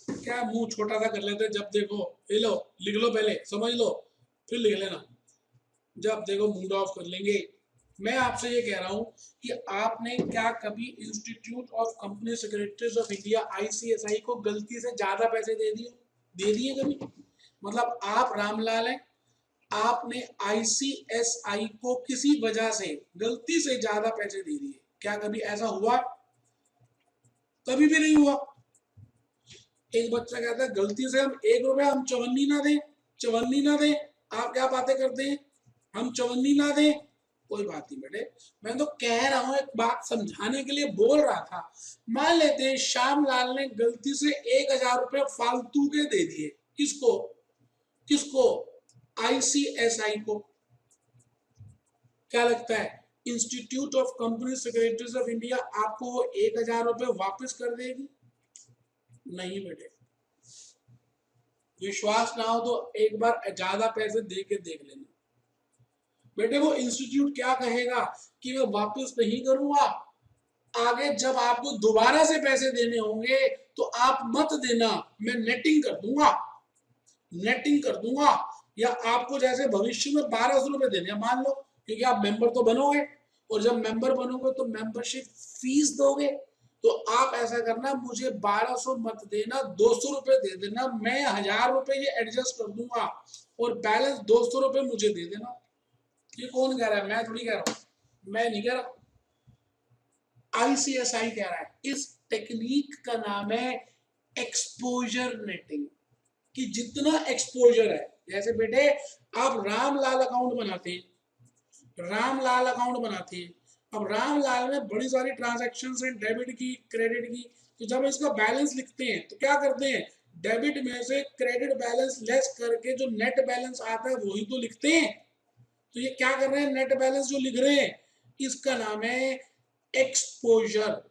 क्या मुंह छोटा सा कर लेते? जब देखो ये लो लिख लो, पहले समझ लो फिर लिख लेना। जब देखो मूड ऑफ कर लेंगे। मैं आपसे ये कह रहा हूं कि आपने क्या कभी institute of company secretaries of India ICSI को गलती से ज्यादा पैसे दे दिए कभी? मतलब आप रामलाल हैं, आपने ICSI को किसी वजह से गलती से ज्यादा पैसे दे दिए, क्या कभी ऐसा हुआ? कभी भी नहीं हुआ। एक बच्चा कहता है गलती से हम 1 रुपया हम चवन्नी ना दें। आप क्या बातें करते हैं, हम चवन्नी ना दें? कोई बात नहीं बेटे, मैं तो कह रहा हूं, एक बात समझाने के लिए बोल रहा था। मान लेते हैं श्यामलाल ने गलती से 1000 रुपये फालतू के दे दिए। किसको? ICSI को। क्या लगता है institute of company secretaries of India आपको वो 1000 रुपये वापस कर देगी? नहीं बेटे। विश्वास ना हो तो एक बार ज्यादा पैसे दे के देख लेना बेटे। वो इंस्टीट्यूट क्या कहेगा कि मैं वापस नहीं करूंगा। आगे जब आपको दोबारा से पैसे देने होंगे तो आप मत देना, मैं नेटिंग कर दूंगा। या आपको जैसे भविष्य में 1200 रुपए देने, मान लो, क्योंकि आप मेंबर तो बनोगे, और जब मेंबर बनोगे तो मेंबरशिप फीस दोगे। तो आप ऐसा करना, मुझे 1200 मत देना, 200 रुपए दे देना, मैं 1000 रुपए ये एडजस्ट कर दूंगा और बैलेंस 200 रुपए मुझे दे देना। ये कौन कह रहा है? मैं थोड़ी कह रहा हूं, मैं नहीं कह रहा, ICSI कह रहा है। इस टेक्निक का नाम है एक्सपोजर नेटिंग। कि जितना एक्सपोजर है, जैसे बेटे आप रामलाल अकाउंट बनाते हैं, अब रामलाल में बड़ी सारी ट्रांजैक्शंस हैं, डेबिट की, क्रेडिट की। तो जब इसका बैलेंस लिखते हैं तो क्या करते हैं, डेबिट में से क्रेडिट बैलेंस लेस करके जो नेट बैलेंस आता है वही तो लिखते हैं। तो ये क्या कर रहे हैं, नेट बैलेंस जो लिख रहे हैं, इसका नाम है एक्सपोजर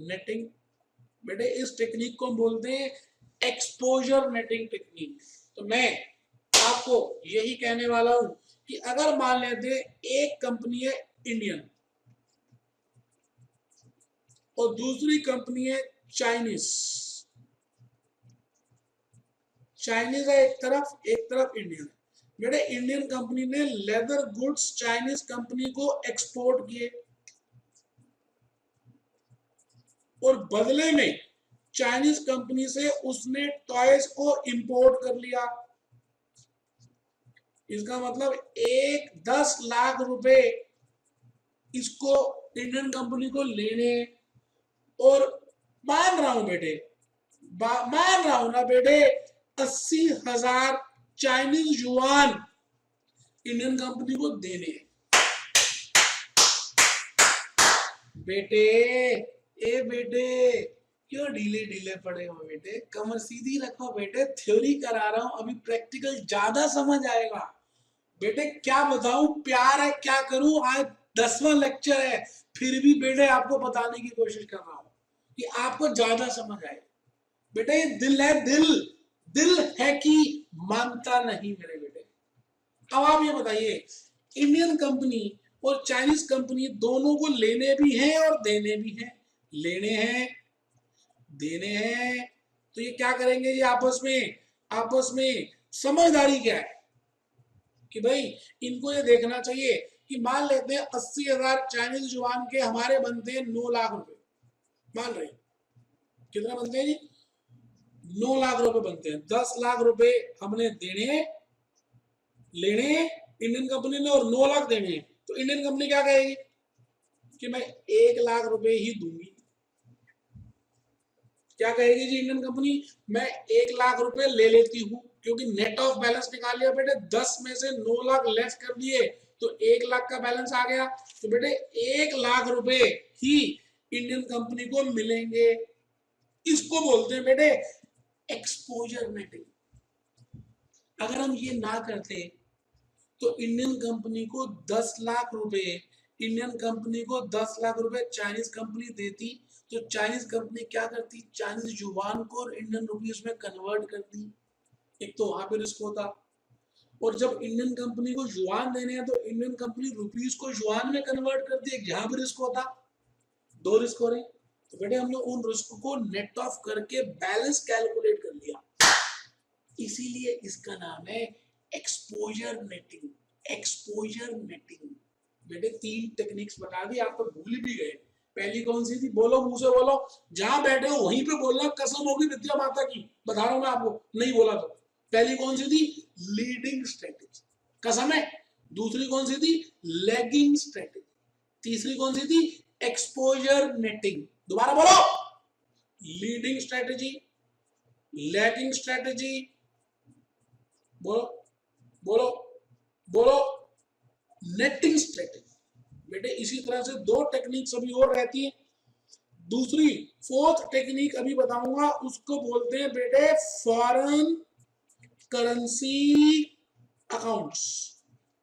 नेटिंग। बेटे इस टेक्निक को बोलते हैं एक्सपोजर नेटिंग टेक्निक। तो मैं आपको यही कहने वाला हूं कि अगर मान लेते एक कंपनी है इंडियन और दूसरी कंपनी है चाइनीज है, एक तरफ इंडियन है। बेटे इंडियन कंपनी ने लेदर गुड्स चाइनीज कंपनी को एक्सपोर्ट किए और बदले में चाइनीज कंपनी से उसने टॉयज को इंपोर्ट कर लिया। इसका मतलब 10 लाख रुपए इसको इंडियन कंपनी को लेने, और मान रहा हूं ना बेटे 80,000 चाइनीज युआन इंडियन कंपनी को देने। बेटे क्यों ढीले पड़े हो बेटे, कमर सीधी रखो बेटे, थ्योरी करा रहा हूं, अभी प्रैक्टिकल ज्यादा समझ आएगा। बेटे क्या बताऊं, प्यार है क्या करूं, आज 10वां लेक्चर है, फिर भी बेटे आपको बताने की कोशिश कर रहा हूं कि आपको ज्यादा समझ आए। बेटे ये दिल है कि मानता नहीं मेरे बेटे। अब आप ये बताइए, इंडियन कंपनी और चाइनीज कंपनी दोनों को लेने भी हैं और देने भी हैं। देने हैं तो ये क्या करेंगे, ये आपस में समझदारी क्या है कि भाई इनको ये देखना चाहिए कि मान लेते हैं 80,000 चाइनीज युआन के हमारे बनते हैं 9 लाख रुपए। मान रहे कितना बनते हैं जी, 9 लाख रुपए बनते हैं। 10 लाख रुपए हमने लेने इंडियन कंपनी ने और 9 लाख देने हैं, तो इंडियन कंपनी क्या कहेगी कि मैं 1 लाख रुपए ही दूंगी। क्या कहेगी जी इंडियन कंपनी, मैं 1 लाख रुपए ले लेती हूँ, क्योंकि नेट ऑफ बैलेंस निकाल लिया बेटे, 10 में से 9 लाख लेस कर दिए तो 1 लाख का बैलेंस आ गया। तो बेटे 1 लाख रुपए ही इंडियन कंपनी को मिलेंगे। इसको बोलते हैं बेटे एक्सपोजर नेटिंग। अगर हम ये ना करते तो इंडियन कंपनी को 10 लाख रुपए चाइनीज कंपनी देती, तो चाइनीज कंपनी क्या करती, चाइनीज युआन को इंडियन रुपीस में कन्वर्ट करती। एक तो वहां पे रिस्क होता, और जब इंडियन कंपनी को युआन देने हैं तो इंडियन कंपनी रुपीस को युआन में कन्वर्ट करती है, यहाँ भी रिस्क होता। दो रिस्क हो रहे। तो बेटे हमने उन रिस्क को नेट ऑफ करके बैलेंस कैलकुलेट कर लिया, इसीलिए इसका नाम है एक्सपोजर नेटिंग। एक्सपोजर नेटिंग बेटे 3 टेक्निक्स बता दी, आप तो भूल भी गए। पहली कौन सी थी, बोलो मुंह से बोलो, जहां बैठे हो वहीं पे बोलना, कसम होगी विद्या माता की, बता रहा हूं मैं आपको, नहीं बोला तो। पहली कौन सी थी, लीडिंग स्ट्रेटेजी, कसम है। दूसरी कौन सी थी, लैगिंग स्ट्रेटेजी। तीसरी कौन सी थी, एक्सपोजर नेटिंग। दोबारा बोलो, लीडिंग स्ट्रेटेजी, लैगिंग स्ट्रेटेजी, बोलो बोलो बोलो, नेटिंग स्ट्रेटेजी। बेटे इसी तरह से 2 टेक्निक्स अभी और रहती है। दूसरी 4th टेक्निक अभी बताऊंगा, उसको बोलते हैं बेटे foreign currency accounts.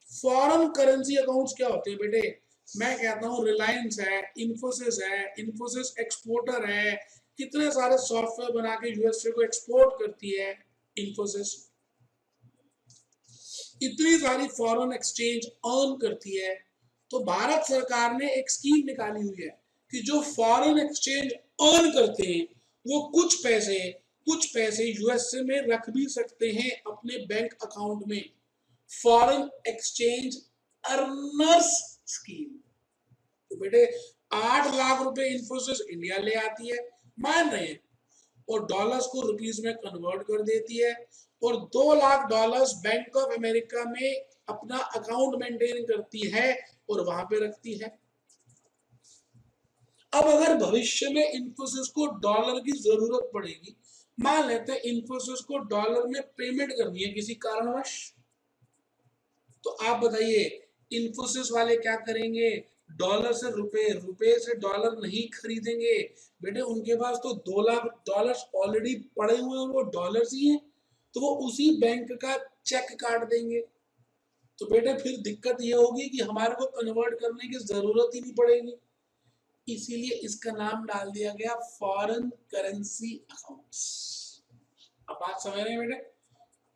Foreign currency accounts क्या होते हैं बेटे, मैं कहता हूं रिलायंस है, इन्फोसिस है, इन्फोसिस एक्सपोर्टर है, कितने सारे सॉफ्टवेयर बना के यूएसए को एक्सपोर्ट करती है इन्फोसिस, इतनी सारी फॉरेन एक्सचेंज अर्न करती है। तो भारत सरकार ने एक स्कीम निकाली हुई है कि जो फॉरेन एक्सचेंज अर्न करते हैं वो कुछ पैसे यूएसए में रख भी सकते हैं अपने बैंक अकाउंट में। Foreign exchange earners scheme. तो बेटे 8 लाख रुपए इन्फोसिस इंडिया ले आती है, मान रहे हैं, और डॉलर्स को रुपीस में कन्वर्ट कर देती है, और 2 lakh dollars bank of America में अपना अकाउंट मेंटेन करती है और वहां पे रखती है। अब अगर भविष्य में इन्फोसिस को डॉलर की जरूरत पड़ेगी, मान लेते हैं इन्फोसिस को डॉलर में पेमेंट करनी है किसी कारणवश, तो आप बताइए इन्फोसिस वाले क्या करेंगे, डॉलर से रुपए, रुपए से डॉलर नहीं खरीदेंगे। बेटे उनके पास तो 2 लाख डॉलर्स ऑलरेडी पड़े हुए हैं, वो डॉलर्स ही हैं, तो वो उसी बैंक का चेक काट देंगे। तो बेटे फिर दिक्कत ये होगी कि हमारे को कन्वर्ट करने की जरूरत ही नहीं पड़ेगी, इसीलिए इसका नाम डाल दिया गया फॉरेन करेंसी अकाउंट्स। अब बात समझ रहे हैं बेटे,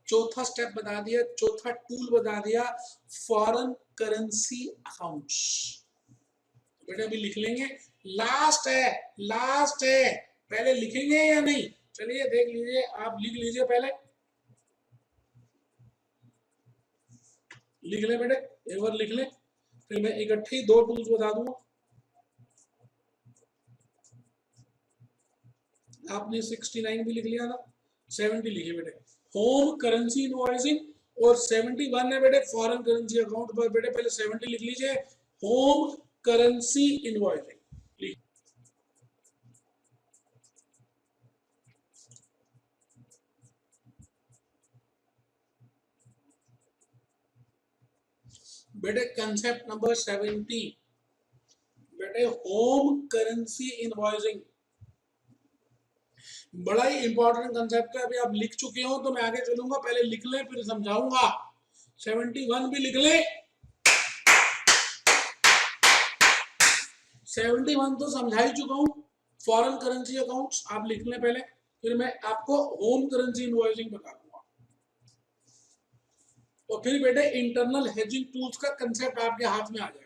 चौथा स्टेप बता दिया, चौथा टूल बता दिया, फॉरेन करेंसी अकाउंट्स। बेटे अभी लिख लेंगे, लास्ट है, पहले लिखेंगे या नहीं, चलिए देख लीजिए, आप लिख लीजिए, पहले लिख ले बेटे, एक बार लिख ले, फिर मैं इकट्ठे 2 टूल्स बता दूंगा। आपने 69 भी लिख लिया था, 70 लिखे बेटे, होम करेंसी इनवॉइसिंग, और 71 है बेटे फॉरेन करेंसी अकाउंट। पर बेटे पहले 70 लिख लीजिए, होम करेंसी इनवॉइसिंग। बेटे कंसेप्ट नंबर 70 बेटे होम करेंसी इनवॉइसिंग, बड़ा ही इंपॉर्टेंट कंसेप्ट है। अभी आप लिख चुके हो तो मैं आगे चलूंगा, पहले लिख ले फिर समझाऊंगा। 71 भी लिख ले, 71 तो समझा ही चुका हूं, फॉरेन करेंसी अकाउंट्स आप लिख लें पहले, फिर मैं आपको होम करेंसी इनवॉइसिंग बता दूंगा, और फिर बेटे इंटरनल हेजिंग टूल्स का कंसेप्ट आपके हाथ में आ जाएगा।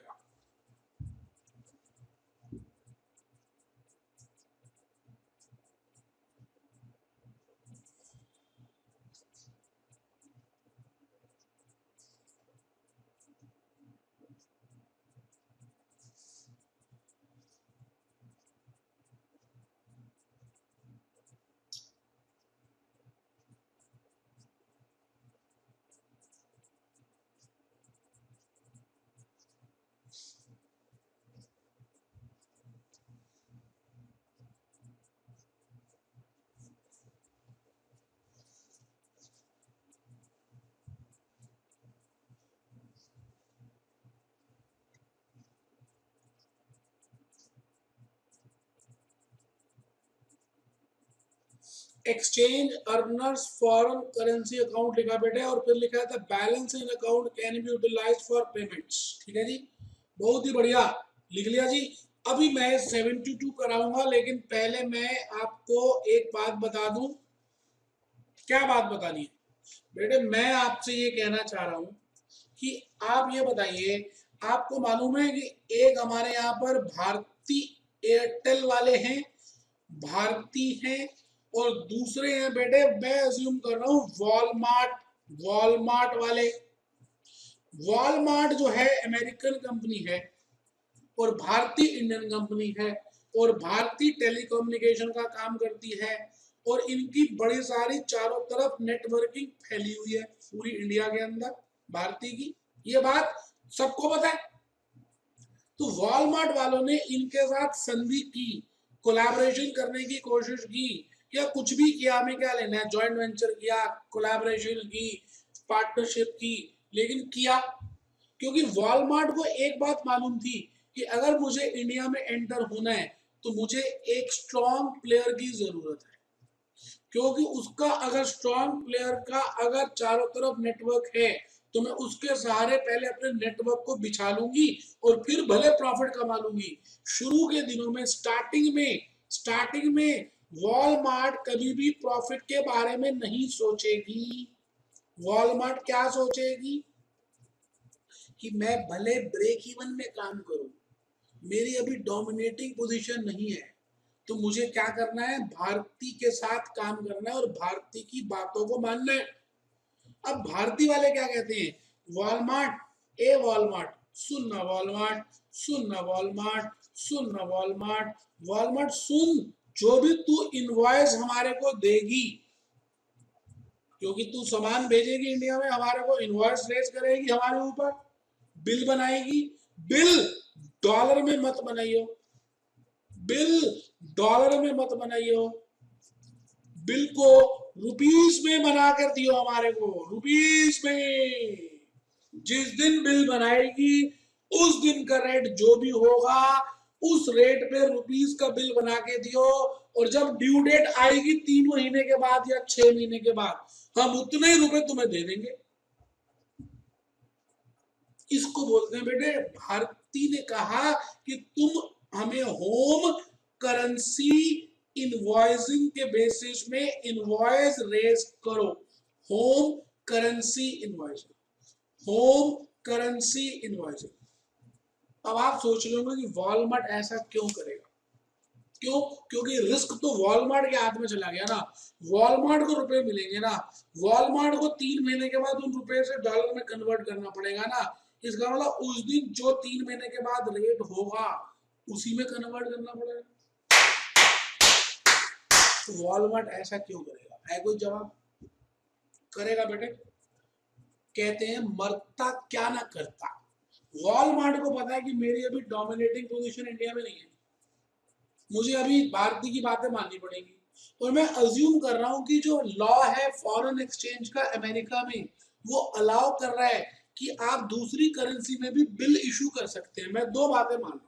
Exchange earners foreign currency account लिखा बेटे, और फिर लिखा था balance in account can be utilized for payments. ठीक है जी, बहुत ही बढ़िया लिख लिया जी। अभी मैं 72 कराऊंगा, लेकिन पहले मैं आपको एक बात बता दूं। क्या बात बतानी है बेटे? मैं आपसे ये कहना चाह रहा हूं कि आप ये बताइए, आपको मालूम है कि एक हमारे यहाँ पर भारती एयरटेल वाले हैं, भारती हैं, और दूसरे हैं बेटे, मैं अज्यूम कर रहा हूँ वॉलमार्ट, वॉलमार्ट वाले। वॉलमार्ट जो है अमेरिकन कंपनी है, और भारती इंडियन कंपनी है, और भारती टेलीकम्युनिकेशन का काम करती है, और इनकी बड़ी सारी चारों तरफ नेटवर्किंग फैली हुई है पूरी इंडिया के अंदर, भारती की। ये बात सबको पता है। तो वॉलमार्ट वालों ने इनके साथ संधि की, कोलैबोरेशन करने की कोशिश की, या कुछ भी किया, हमें क्या लेना है, जॉइंट वेंचर किया, कोलैबोरेशन की, पार्टनरशिप की, लेकिन किया। क्योंकि वॉलमार्ट को एक बात मालूम थी कि अगर मुझे इंडिया में एंटर होना है तो मुझे एक स्ट्रॉन्ग प्लेयर की जरूरत है, क्योंकि उसका अगर स्ट्रॉन्ग प्लेयर का अगर चारों तरफ नेटवर्क है तो मैं उसके सहारे पहले अपने नेटवर्क को बिछा लूंगी और फिर भले प्रॉफिट कमा लूंगी। शुरू के दिनों में, स्टार्टिंग में वॉलमार्ट कभी भी प्रॉफिट के बारे में नहीं सोचेगी। वॉलमार्ट क्या सोचेगी कि मैं भले ब्रेक इवन में काम करूं, मेरी अभी डोमिनेटिंग पोजीशन नहीं है, तो मुझे क्या करना है, भारती के साथ काम करना है और भारती की बातों को मानना है। अब भारती वाले क्या कहते हैं, वॉलमार्ट, ए वॉलमार्ट, सुनना वॉलमार्ट, सुनना वॉलमार्ट, सुनना वॉलमार्ट, वॉलमार्ट सुन, जो भी तू इनवॉइस हमारे को देगी, क्योंकि तू सामान भेजेगी इंडिया में, हमारे को इनवॉइस रेज करेगी, हमारे ऊपर बिल बनाएगी। बिल डॉलर में मत बनाइयो, बिल डॉलर में मत बनाइयो, बिल को रुपीस में बना कर दियो हमारे को, रुपीस में। जिस दिन बिल बनाएगी उस दिन का रेट जो भी होगा उस रेट पे रुपीस का बिल बना के दियो, और जब ड्यू डेट आएगी 3 महीने के बाद या 6 महीने के बाद, हम उतने ही रुपए तुम्हें दे देंगे। इसको बोलते हैं बेटे, भारती ने कहा कि तुम हमें होम करेंसी इनवॉइसिंग के बेसिस में इनवॉइस रेज करो। Home currency invoicing, home currency invoicing. अब आप सोच रहे होंगे कि वॉलमार्ट ऐसा क्यों करेगा? क्यों? क्योंकि रिस्क तो वॉलमार्ट के हाथ में चला गया ना, वॉलमार्ट को रुपए मिलेंगे ना, वॉलमार्ट को 3 महीने के बाद उन रुपए से डॉलर में कन्वर्ट करना पड़ेगा ना। इसका मतलब उस दिन जो 3 महीने के बाद रेट होगा उसी में कन्वर्ट करना पड़ेगा। तो वॉलमार्ट ऐसा क्यों करेगा? है कोई जवाब? करेगा बेटे, कहते हैं मरता क्या ना करता। वॉलमार्ट को पता है कि मेरी अभी डोमिनेटिंग पोजीशन इंडिया में नहीं है, मुझे अभी भारतीय की बातें माननी पड़ेगी, और मैं अज्यूम कर रहा हूं कि जो लॉ है फॉरेन एक्सचेंज का अमेरिका में, वो अलाउ कर रहा है कि आप दूसरी करेंसी में भी बिल इशू कर सकते हैं। मैं दो बातें मान रहा हूं,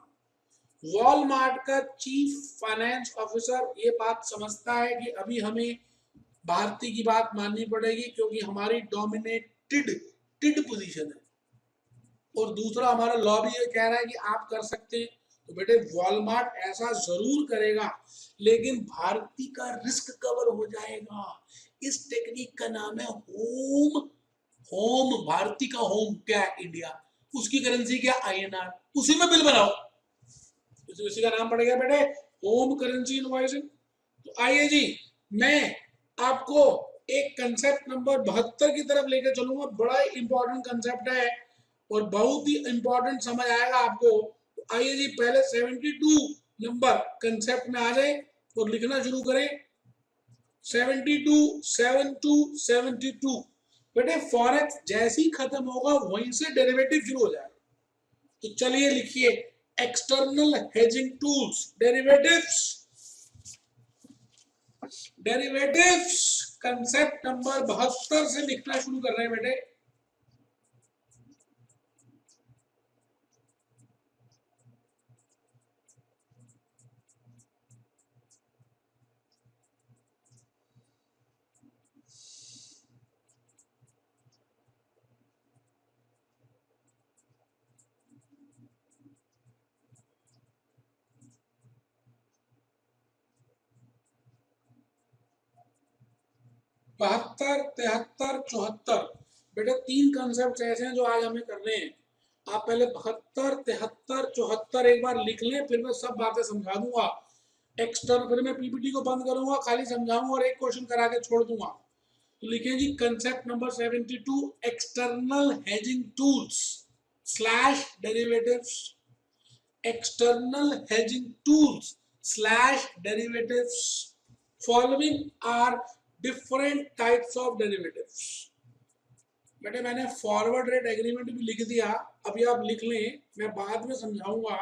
वॉलमार्ट का चीफ फाइनेंस ऑफिसर ये बात समझता है कि अभी हमें भारतीय की बात माननी पड़ेगी क्योंकि हमारी डोमिनेटेड पोजीशन है, और दूसरा हमारा लॉ भी ये कह रहा है कि आप कर सकते हैं। तो बेटे वॉलमार्ट ऐसा जरूर करेगा, लेकिन भारती का रिस्क कवर हो जाएगा। इस टेक्निक का नाम है होम, होम। भारती का होम क्या है? इंडिया। उसकी करेंसी क्या? INR। उसी में बिल बनाओ, उसी का नाम पड़ेगा बेटे होम करेंसी इनवॉइसिंग। तो आइए जी, मैं आपको एक कंसेप्ट नंबर 72 की तरफ लेकर चलूंगा। बड़ा इंपॉर्टेंट कंसेप्ट है और बहुत ही इंपॉर्टेंट समझ आएगा आपको। तो आइए जी, पहले 72 नंबर कंसेप्ट में आ जाए और लिखना शुरू करें। 72 बेटे फॉरेक्स जैसे ही खत्म होगा वहीं से डेरिवेटिव शुरू हो जाएगा। तो चलिए लिखिए, external hedging tools, derivatives concept number 72 से लिखना शुरू कर रहे हैं बेटे। 72, 73, 74 बेटे 3 कंसेप्ट ऐसे हैं जो आज हमें करने हैं। आप पहले 72, 73, 74 एक बार लिख लें, फिर मैं सब बातें समझा दूंगा। एक्सटर्नल फिर मैं पीपीटी को बंद करूंगा, खाली समझाऊंगा और एक क्वेश्चन करा के छोड़ दूंगा। तो लिखिए जी concept number 72, external hedging tools slash derivatives. External hedging tools slash derivatives. Following are different types of derivatives. बेटे मैंने फॉरवर्ड रेट एग्रीमेंट भी लिख दिया, अभी आप लिख लें, मैं बाद में समझाऊंगा।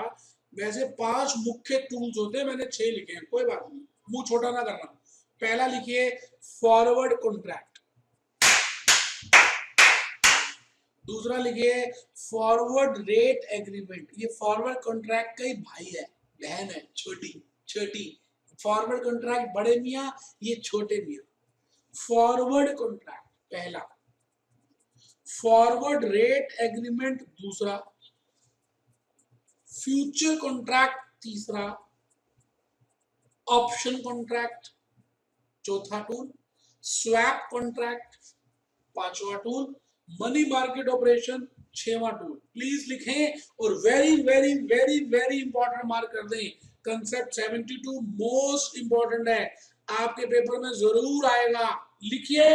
वैसे 5 मुख्य टूल्स होते हैं, मैंने 6 लिखे हैं, कोई बात नहीं, मुंह छोटा ना करना। पहला लिखिए फॉरवर्ड कॉन्ट्रैक्ट, दूसरा लिखिए फॉरवर्ड रेट एग्रीमेंट। ये फॉरवर्ड कॉन्ट्रैक्ट का ही भाई है, बहन है, छोटी छोटी। फॉरवर्ड कॉन्ट्रैक्ट बड़े मियाँ, ये छोटे मियाँ। फॉरवर्ड कॉन्ट्रैक्ट पहला, फॉरवर्ड रेट एग्रीमेंट दूसरा, फ्यूचर कॉन्ट्रैक्ट तीसरा, ऑप्शन कॉन्ट्रैक्ट चौथा टूल, स्वैप कॉन्ट्रैक्ट पांचवा टूल, मनी मार्केट ऑपरेशन छठवां टूल। प्लीज लिखें और very very very very important mark कर दें। कंसेप्ट 72 मोस्ट इंपॉर्टेंट है, आपके पेपर में जरूर आएगा, लिखिए।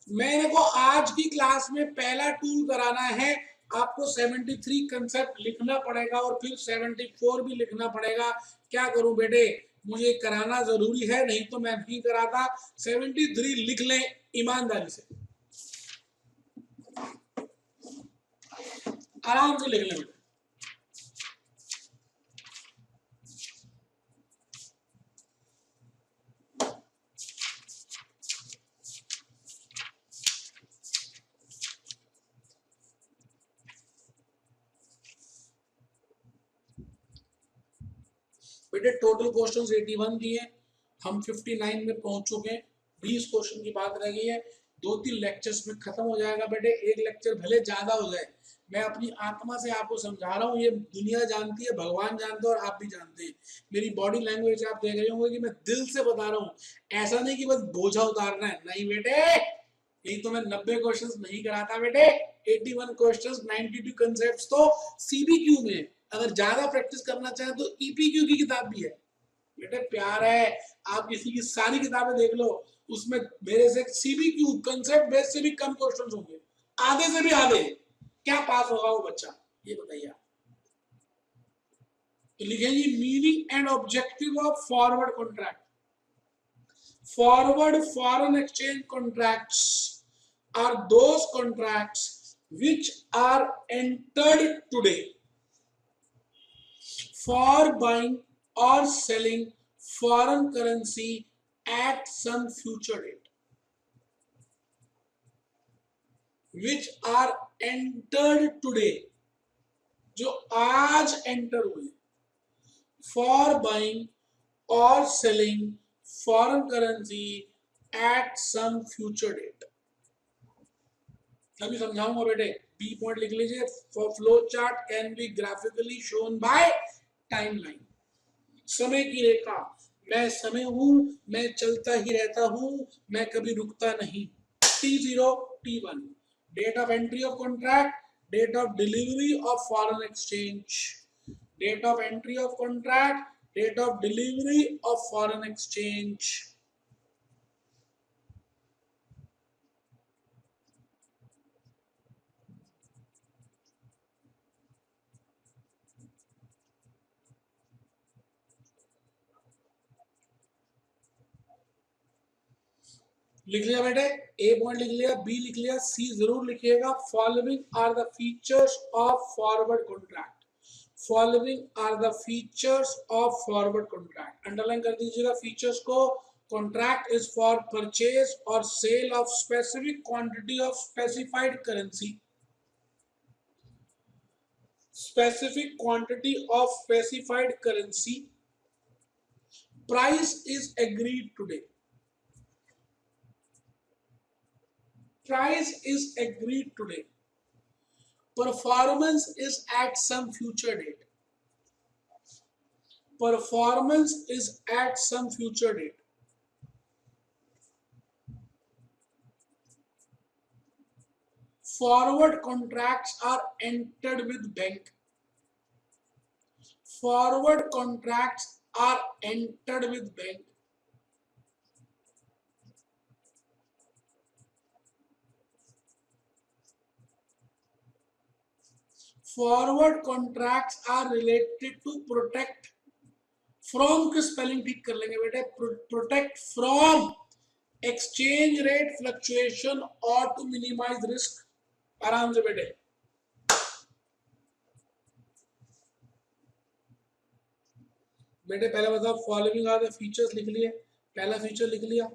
मैंने को आज की क्लास में पहला टूल कराना है, आपको 73 कंसेप्ट लिखना पड़ेगा और फिर 74 भी लिखना पड़ेगा। क्या करूं बेटे, मुझे कराना जरूरी है, नहीं तो मैं नहीं कराता। 73 लिख लें ईमानदारी से, आराम से लिख लें बेटे। बेटे टोटल क्वेश्चंस 81 दिए, हम 59 में पहुंच चुके हैं, 20 क्वेश्चन की बात रह गई है। 2-3 लेक्चर्स में खत्म हो जाएगा बेटे, एक लेक्चर भले ज्यादा हो जाए, मैं अपनी आत्मा से आपको समझा रहा हूँ, ये दुनिया जानती है, भगवान जानते हैं और आप भी जानते हैं। मेरी बॉडी लैंग्वेज आप देख रहे होंगे कि मैं दिल से बता रहा हूँ, ऐसा नहीं कि बस बोझा उतारना है, नहीं बेटे, यही तो मैं 90 क्वेश्चंस नहीं कराता बेटे। 81 क्वेश्चंस, 92 कंसेप्ट्स तो सीबीक्यू में, अगर ज्यादा प्रैक्टिस करना चाहे तो ईपीक्यू की किताब भी है बेटे। प्यार है, आप किसी की सारी किताबें देख लो, उसमें मेरे से सीबीक्यू कंसेप्ट बेस से भी कम क्वेश्चंस होंगे, आधे से भी आधे। क्या पास होगा वो बच्चा, ये बताइए आप। तो लिखेंगे meaning and objective of forward contract. Forward foreign exchange contracts are those contracts which are entered today for buying or selling foreign currency at some future date, which are entered today, जो आज enter हुए, for buying or selling foreign currency at some future date। अभी समझाऊंगा बेटे, B point लिख लीजिए। For flow chart can be graphically shown by timeline. समय की रेखा, मैं समय हूं, मैं चलता ही रहता हूं, मैं कभी रुकता नहीं। T0 T1 date of entry of contract, date of delivery of foreign exchange, date of entry of contract, date of delivery of foreign exchange. लिख लिया बेटे, ए पॉइंट लिख लिया, बी लिख लिया, सी जरूर लिखिएगा। Following are the features of forward contract. Following are the features of forward contract, underline कर दीजिएगा फीचर्स को। कॉन्ट्रैक्ट इज फॉर परचेज और sale of specific quantity of specified currency, specific quantity of specified currency. Price is agreed today. Price is agreed today. Performance is at some future date, performance is at some future date. Forward contracts are entered with bank. Forward contracts are entered with bank. Forward contracts are related to protect from की spelling ठीक कर लेंगे बेटे, protect from exchange rate fluctuation और to minimise risk. आराम से बेटे, बेटे पहले बताओ फॉलोइंग आर द फीचर्स लिख लिए, पहला फीचर लिख लिया,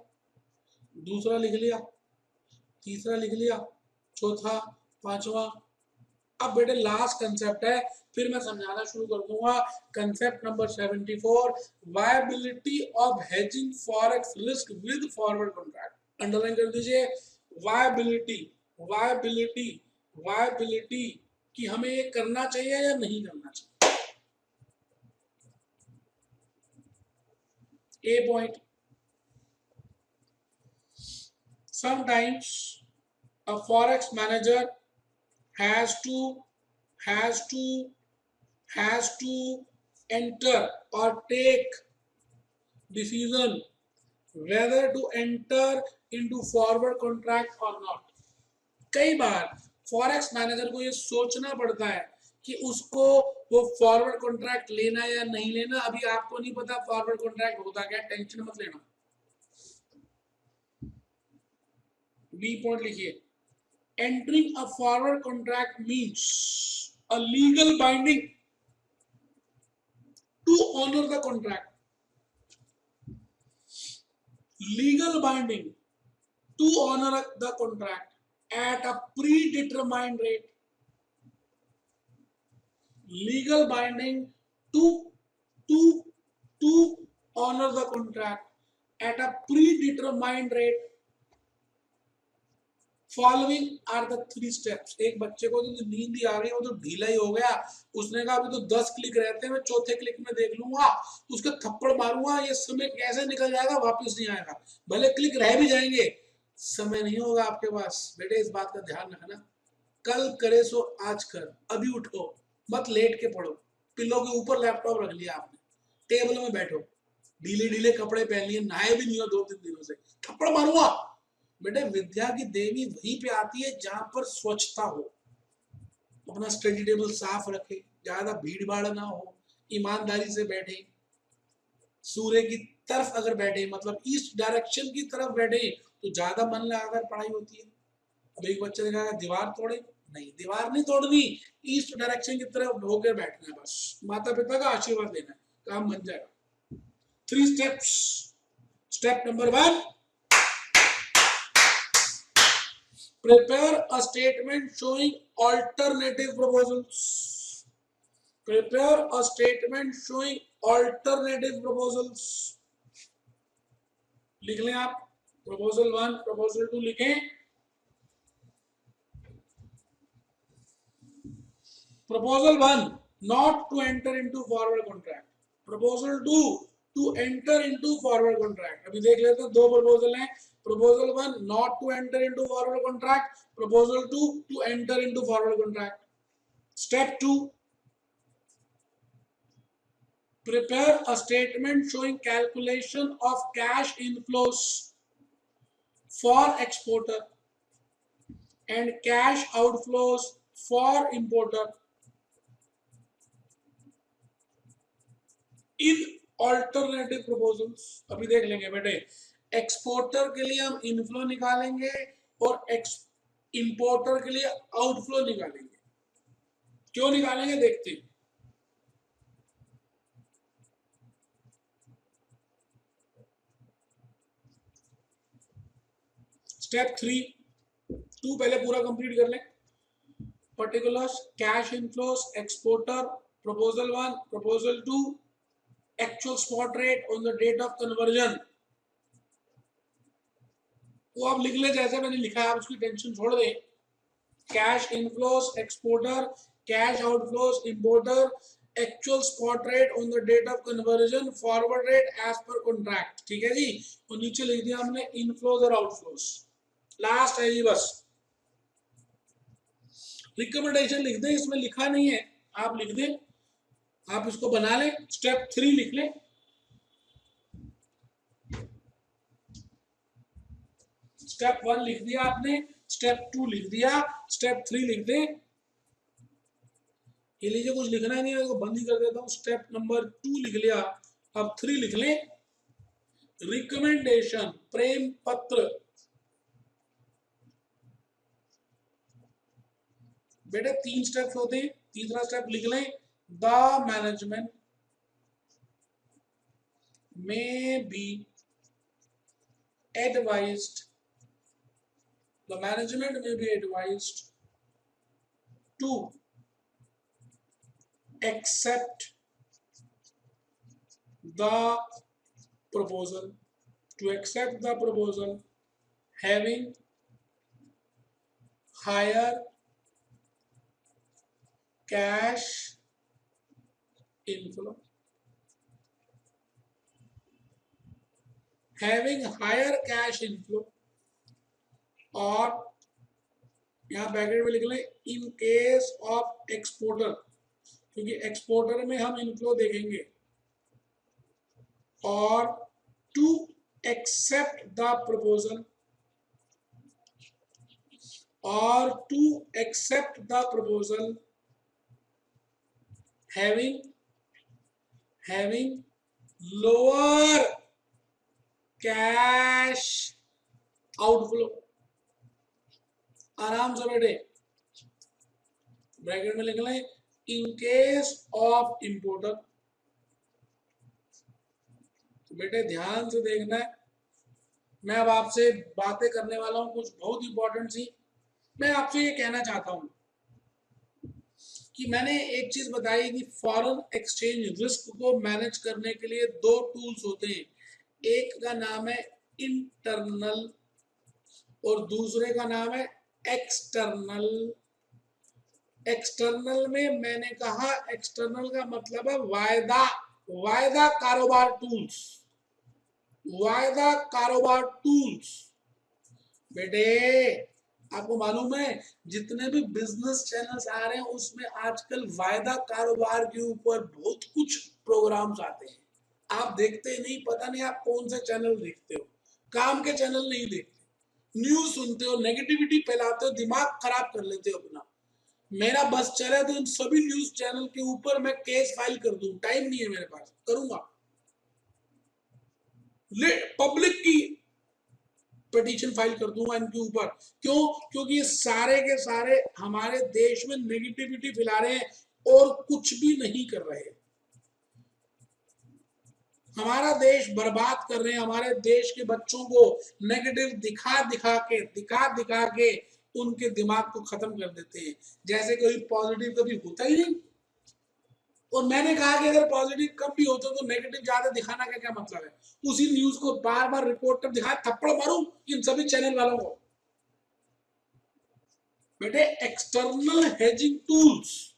दूसरा लिख लिया, तीसरा लिख लिया, चौथा, पांचवा। अब बेटे लास्ट कंसेप्ट है, फिर मैं समझाना शुरू कर दूंगा। Concept number 74, viability of hedging forex risk with forward contract. Underline कर दीजिए, वायबिलिटी, वायबिलिटी, वायबिलिटी कि हमें ये करना चाहिए या नहीं करना चाहिए। A point, sometimes a forex manager has to enter or take decision whether to enter into forward contract or not. कई बार फॉरेक्स मैनेजर को ये सोचना पड़ता है कि उसको वो फॉरवर्ड कॉन्ट्रैक्ट लेना या नहीं लेना। अभी आपको नहीं पता फॉरवर्ड कॉन्ट्रैक्ट होता क्या, टेंशन मत लेना। बी पॉइंट लिखिए, entering a forward contract means a legal binding to honor the contract. Legal binding to honor the contract at a predetermined rate. Legal binding to honor the contract at a predetermined rate. Following are the 3 steps. एक बच्चे को तो नींद ही आ गई, वो तो ढीला ही हो गया, उसने कहा अभी तो 10 क्लिक रहते हैं, मैं चौथे क्लिक में देख लूंगा, उसके थप्पड़ मारूंगा, ये समय कैसे निकल जाएगा, वापस नहीं आएगा। भले क्लिक रह भी जाएंगे, समय नहीं होगा आपके पास। बेटे इस बात का ध्यान रखना, कल करे सो आज कर, अभी उठो, मत लेट के पढ़ो। पिल्लो के ऊपर लैपटॉप रख लिया आपने, टेबल में बैठो, ढीले ढीले कपड़े पहन लिए, नहाए भी नहीं हो 2-3 दिनों से, थप्पड़ मारूंगा। बेटे विद्या की देवी वहीं पे आती है जहां पर स्वच्छता हो, अपना स्टडी टेबल साफ रखे, ज्यादा भीड़ भाड़ ना हो, ईमानदारी से बैठे, सूर्य की तरफ अगर बैठे, मतलब ईस्ट डायरेक्शन की तरफ बैठे तो ज्यादा मन लगाकर पढ़ाई होती है। अब एक बच्चे ने कहा दीवार तोड़े, नहीं दीवार नहीं तोड़नी, ईस्ट डायरेक्शन की तरफ होकर बैठना है, बस माता पिता का आशीर्वाद लेना है, काम बन जाएगा। 3 steps. Step number 1, prepare a statement showing alternative proposals. Prepare a statement showing alternative proposals. लिख लें आप, proposal 1, proposal 2 लिखें। Proposal 1, not to enter into forward contract. Proposal 2, to enter into forward contract. अभी देख लेते हैं, 2 proposal हैं। Proposal 1, not to enter into forward contract. Proposal 2, to enter into forward contract. Step 2, prepare a statement showing calculation of cash inflows for exporter and cash outflows for importer in alternative proposals. अभी देख लेंगे बेटे, exporter के लिए हम inflow निकालेंगे और importer के लिए आउटफ्लो निकालेंगे। क्यों निकालेंगे देखते हैं। स्टेप 2 पहले पूरा कंप्लीट कर लें। Particulars, cash inflows, exporter, proposal 1, proposal 2, actual spot rate on the date of conversion. वो आप लिख ले जैसे मैंने लिखा है, आप उसकी टेंशन छोड़ दें। Cash inflows exporter, cash outflows importer, actual spot rate on the date of conversion, forward rate as per contract. ठीक है जी, और नीचे लिख दिया हमने इनफ्लोस और आउटफ्लोस। लास्ट है जी बस, रिकमेंडेशन लिख दें, इसमें लिखा नहीं है, आप लिख दें, आप इसको बना लें, स्टेप 3 लिख लें। स्टेप 1 लिख दिया आपने, स्टेप 2 लिख दिया, स्टेप 3 लिख दें। ये लीजिए, कुछ लिखना ही नहीं है तो बंद ही कर देता हूं। स्टेप नंबर 2 लिख लिया, अब 3 लिख लें। रिकमेंडेशन, प्रेम पत्र। बेटे 3 स्टेप्स होते हैं, तीसरा स्टेप लिख लें, the management may be advised, the management may be advised to accept the proposal, having higher cash inflow, having higher cash inflow, और यहाँ ब्रैकेट में लिख लें इन केस ऑफ एक्सपोर्टर, क्योंकि एक्सपोर्टर में हम इनफ्लो देखेंगे, और टू एक्सेप्ट द प्रपोजल, और to accept the proposal having lower cash outflow. आराम से बैठे, ब्रैकेट में लिख लें इन केस ऑफ इंपोर्टर। तो बेटे ध्यान से देखना है, मैं अब आपसे बातें करने वाला हूं कुछ बहुत इंपॉर्टेंट सी। मैं आपसे ये कहना चाहता हूं कि मैंने एक चीज बताई कि फॉरेन एक्सचेंज रिस्क को मैनेज करने के लिए 2 टूल्स होते हैं, एक का नाम है इंटरनल और दूसरे का नाम है एक्सटर्नल। एक्सटर्नल में मैंने कहा, एक्सटर्नल का मतलब है वायदा कारोबार टूल्स, वायदा कारोबार टूल्स। बेटे आपको मालूम है जितने भी बिजनेस चैनल्स आ रहे हैं उसमें आजकल वायदा कारोबार के ऊपर बहुत कुछ प्रोग्राम्स आते हैं, आप देखते नहीं, पता नहीं आप कौन से चैनल देखते हो, काम के चैनल नहीं देखते, न्यूज सुनते हो, नेगेटिविटी फैलाते हो, दिमाग खराब कर लेते हो अपना। मेरा बस चले तो इन सभी न्यूज चैनल के ऊपर मैं केस फाइल कर दूं, टाइम नहीं है मेरे पास, करूंगा। पब्लिक की पिटीशन फाइल कर दूंगा इनके ऊपर। क्यों? क्योंकि ये सारे के सारे हमारे देश में नेगेटिविटी फैला रहे हैं और कुछ भी नहीं कर रहे, हमारा देश बर्बाद कर रहे हैं, हमारे देश के बच्चों को नेगेटिव दिखा दिखा के उनके दिमाग को खत्म कर देते हैं, जैसे कोई पॉजिटिव कभी होता ही नहीं। और मैंने कहा कि अगर पॉजिटिव कम भी होता तो नेगेटिव ज्यादा दिखाना का क्या मतलब है? उसी न्यूज को बार बार रिपोर्टर दिखाए, थप्पड़ मारूं इन सभी चैनल वालों को। बेटे external hedging tools,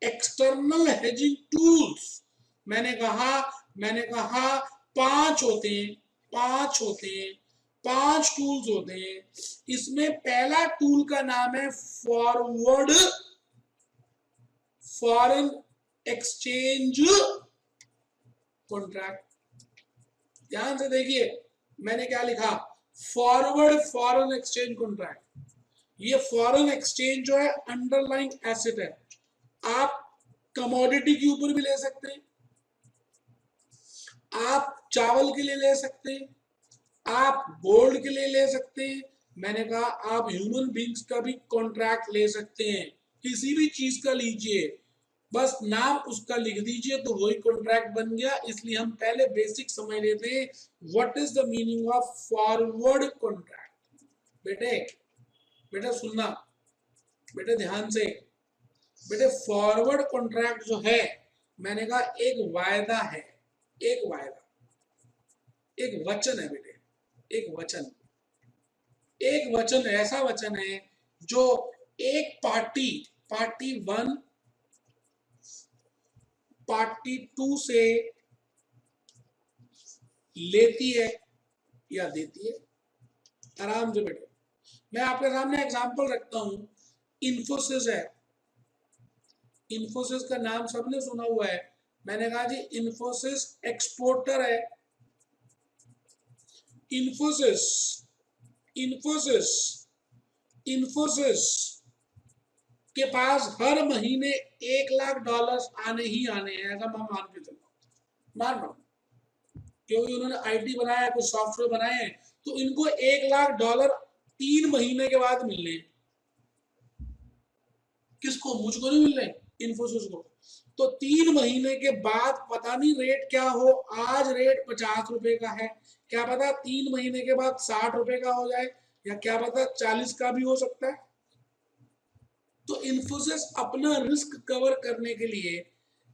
external hedging tools मैंने कहा 5 होते हैं, 5 टूल्स होते हैं। इसमें पहला टूल का नाम है फॉरेन एक्सचेंज कॉन्ट्रैक्ट। ध्यान से देखिए मैंने क्या लिखा, फॉरवर्ड फॉरेन एक्सचेंज कॉन्ट्रैक्ट। ये फॉरेन एक्सचेंज जो है अंडरलाइंग एसेट है, आप कमोडिटी के ऊपर भी ले सकते हैं, आप चावल के लिए ले सकते हैं, आप गोल्ड के लिए ले सकते हैं, मैंने कहा आप ह्यूमन बींग्स का भी कॉन्ट्रैक्ट ले सकते हैं, किसी भी चीज का लीजिए, बस नाम उसका लिख दीजिए तो वही कॉन्ट्रैक्ट बन गया। इसलिए हम पहले बेसिक समझ लेते हैं, what is the meaning of forward contract. बेटे सुनना, बेटे ध्यान से, बेटे फॉरवर्ड कॉन्ट्रैक्ट जो है मैंने कहा एक वायदा है, एक वचन है बेटे, एक वचन ऐसा वचन है जो एक पार्टी 1 पार्टी 2 से लेती है या देती है। आराम से बैठो, मैं आपके सामने एग्जांपल रखता हूं। इन्फोसिस है, इन्फोसिस का नाम सबने सुना हुआ है। मैंने कहा जी इन्फोसिस एक्सपोर्टर है। इन्फोसिस इन्फोसिस इन्फोसिस के पास हर महीने $1,00,000 आने ही आने हैं, ऐसा मैं मान के चलता, मान रहा हूं, क्योंकि उन्होंने आईटी बनाया, कुछ सॉफ्टवेयर बनाए हैं, तो इनको $1,00,000 3 महीने के बाद मिलने हैं। किसको? मुझको नहीं मिल रहे, इन्फोसिस को। तो 3 महीने के बाद पता नहीं रेट क्या हो, आज रेट 50 रुपए का है, क्या पता 3 महीने के बाद 60 रुपए का हो जाए, या क्या पता 40 का भी हो सकता है। तो इन्फोसिस अपना रिस्क कवर करने के लिए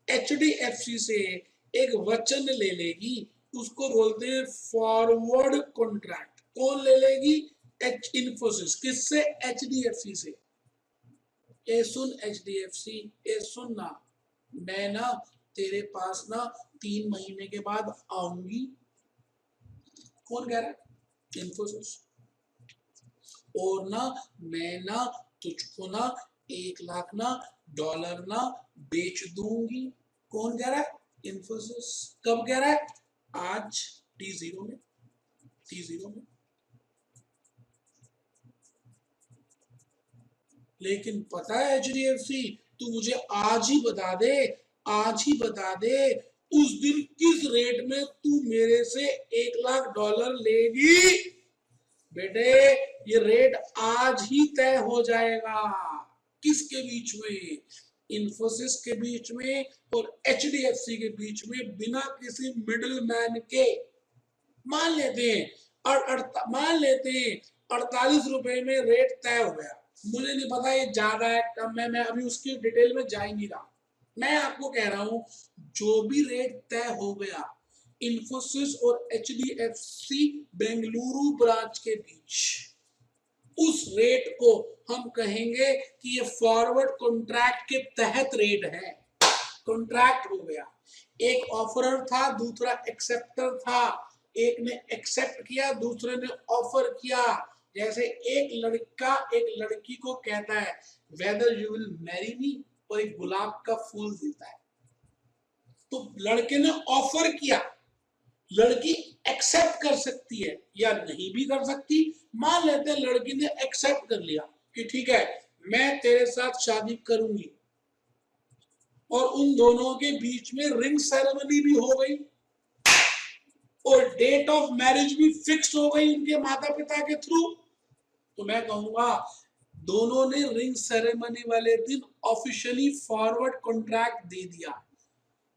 HDFC से एक वचन ले लेगी, उसको बोलते हैं फॉरवर्ड कॉन्ट्रैक्ट। कौन ले लेगी? इन्फोसिस। किससे? HDFC से। ए सुन HDFC, ए सुन ना, मैं ना तेरे पास ना 3 महीने के बाद आऊंगी। कौन कह रहा है? इन्फोसिस। और ना मैं ना तुझको ना $1,00,000 ना बेच दूंगी। कौन कह रहा है? इन्फोसिस। कब कह रहा है? आज T0 में। लेकिन पता है HDFC, तू मुझे आज ही बता दे, आज ही बता दे उस दिन किस रेट में तू मेरे से $1,00,000 लेगी। बेटे ये रेट आज ही तय हो जाएगा। किसके बीच में? इन्फोसिस के बीच में और HDFC के बीच में, बिना किसी मिडिल मैन के। मान लेते हैं मान लेते हैं 48 रुपए में रेट तय हो गया। मुझे नहीं पता ये ज्यादा है कम है, मैं अभी उसकी डिटेल में जा ही नहीं रहा। मैं आपको कह रहा हूं जो भी रेट तय हो गया इन्फोसिस और HDFC बेंगलुरु ब्रांच के बीच, उस रेट को हम कहेंगे कि ये फॉरवर्ड कॉन्ट्रैक्ट के तहत रेट है। कॉन्ट्रैक्ट हो गया, एक ऑफरर था, दूसरा एक्सेप्टर था, एक ने एक्सेप्ट किया, दूसरे ने ऑफर किया। जैसे एक लड़का एक लड़की को कहता है whether you will marry me, और एक गुलाब का फूल देता है। तो लड़के ने ऑफर किया, लड़की एक्सेप्ट कर सकती है या नहीं भी कर सकती। मान लेते हैं लड़की ने एक्सेप्ट कर लिया कि ठीक है मैं तेरे साथ शादी करूंगी, और उन दोनों के बीच में रिंग सेरेमनी भी हो गई और डेट ऑफ मैरिज भी फिक्स हो गई उनके माता पिता के थ्रू। तो मैं कहूंगा दोनों ने रिंग सेरेमनी वाले दिन ऑफिशियली फॉरवर्ड कॉन्ट्रैक्ट दे दिया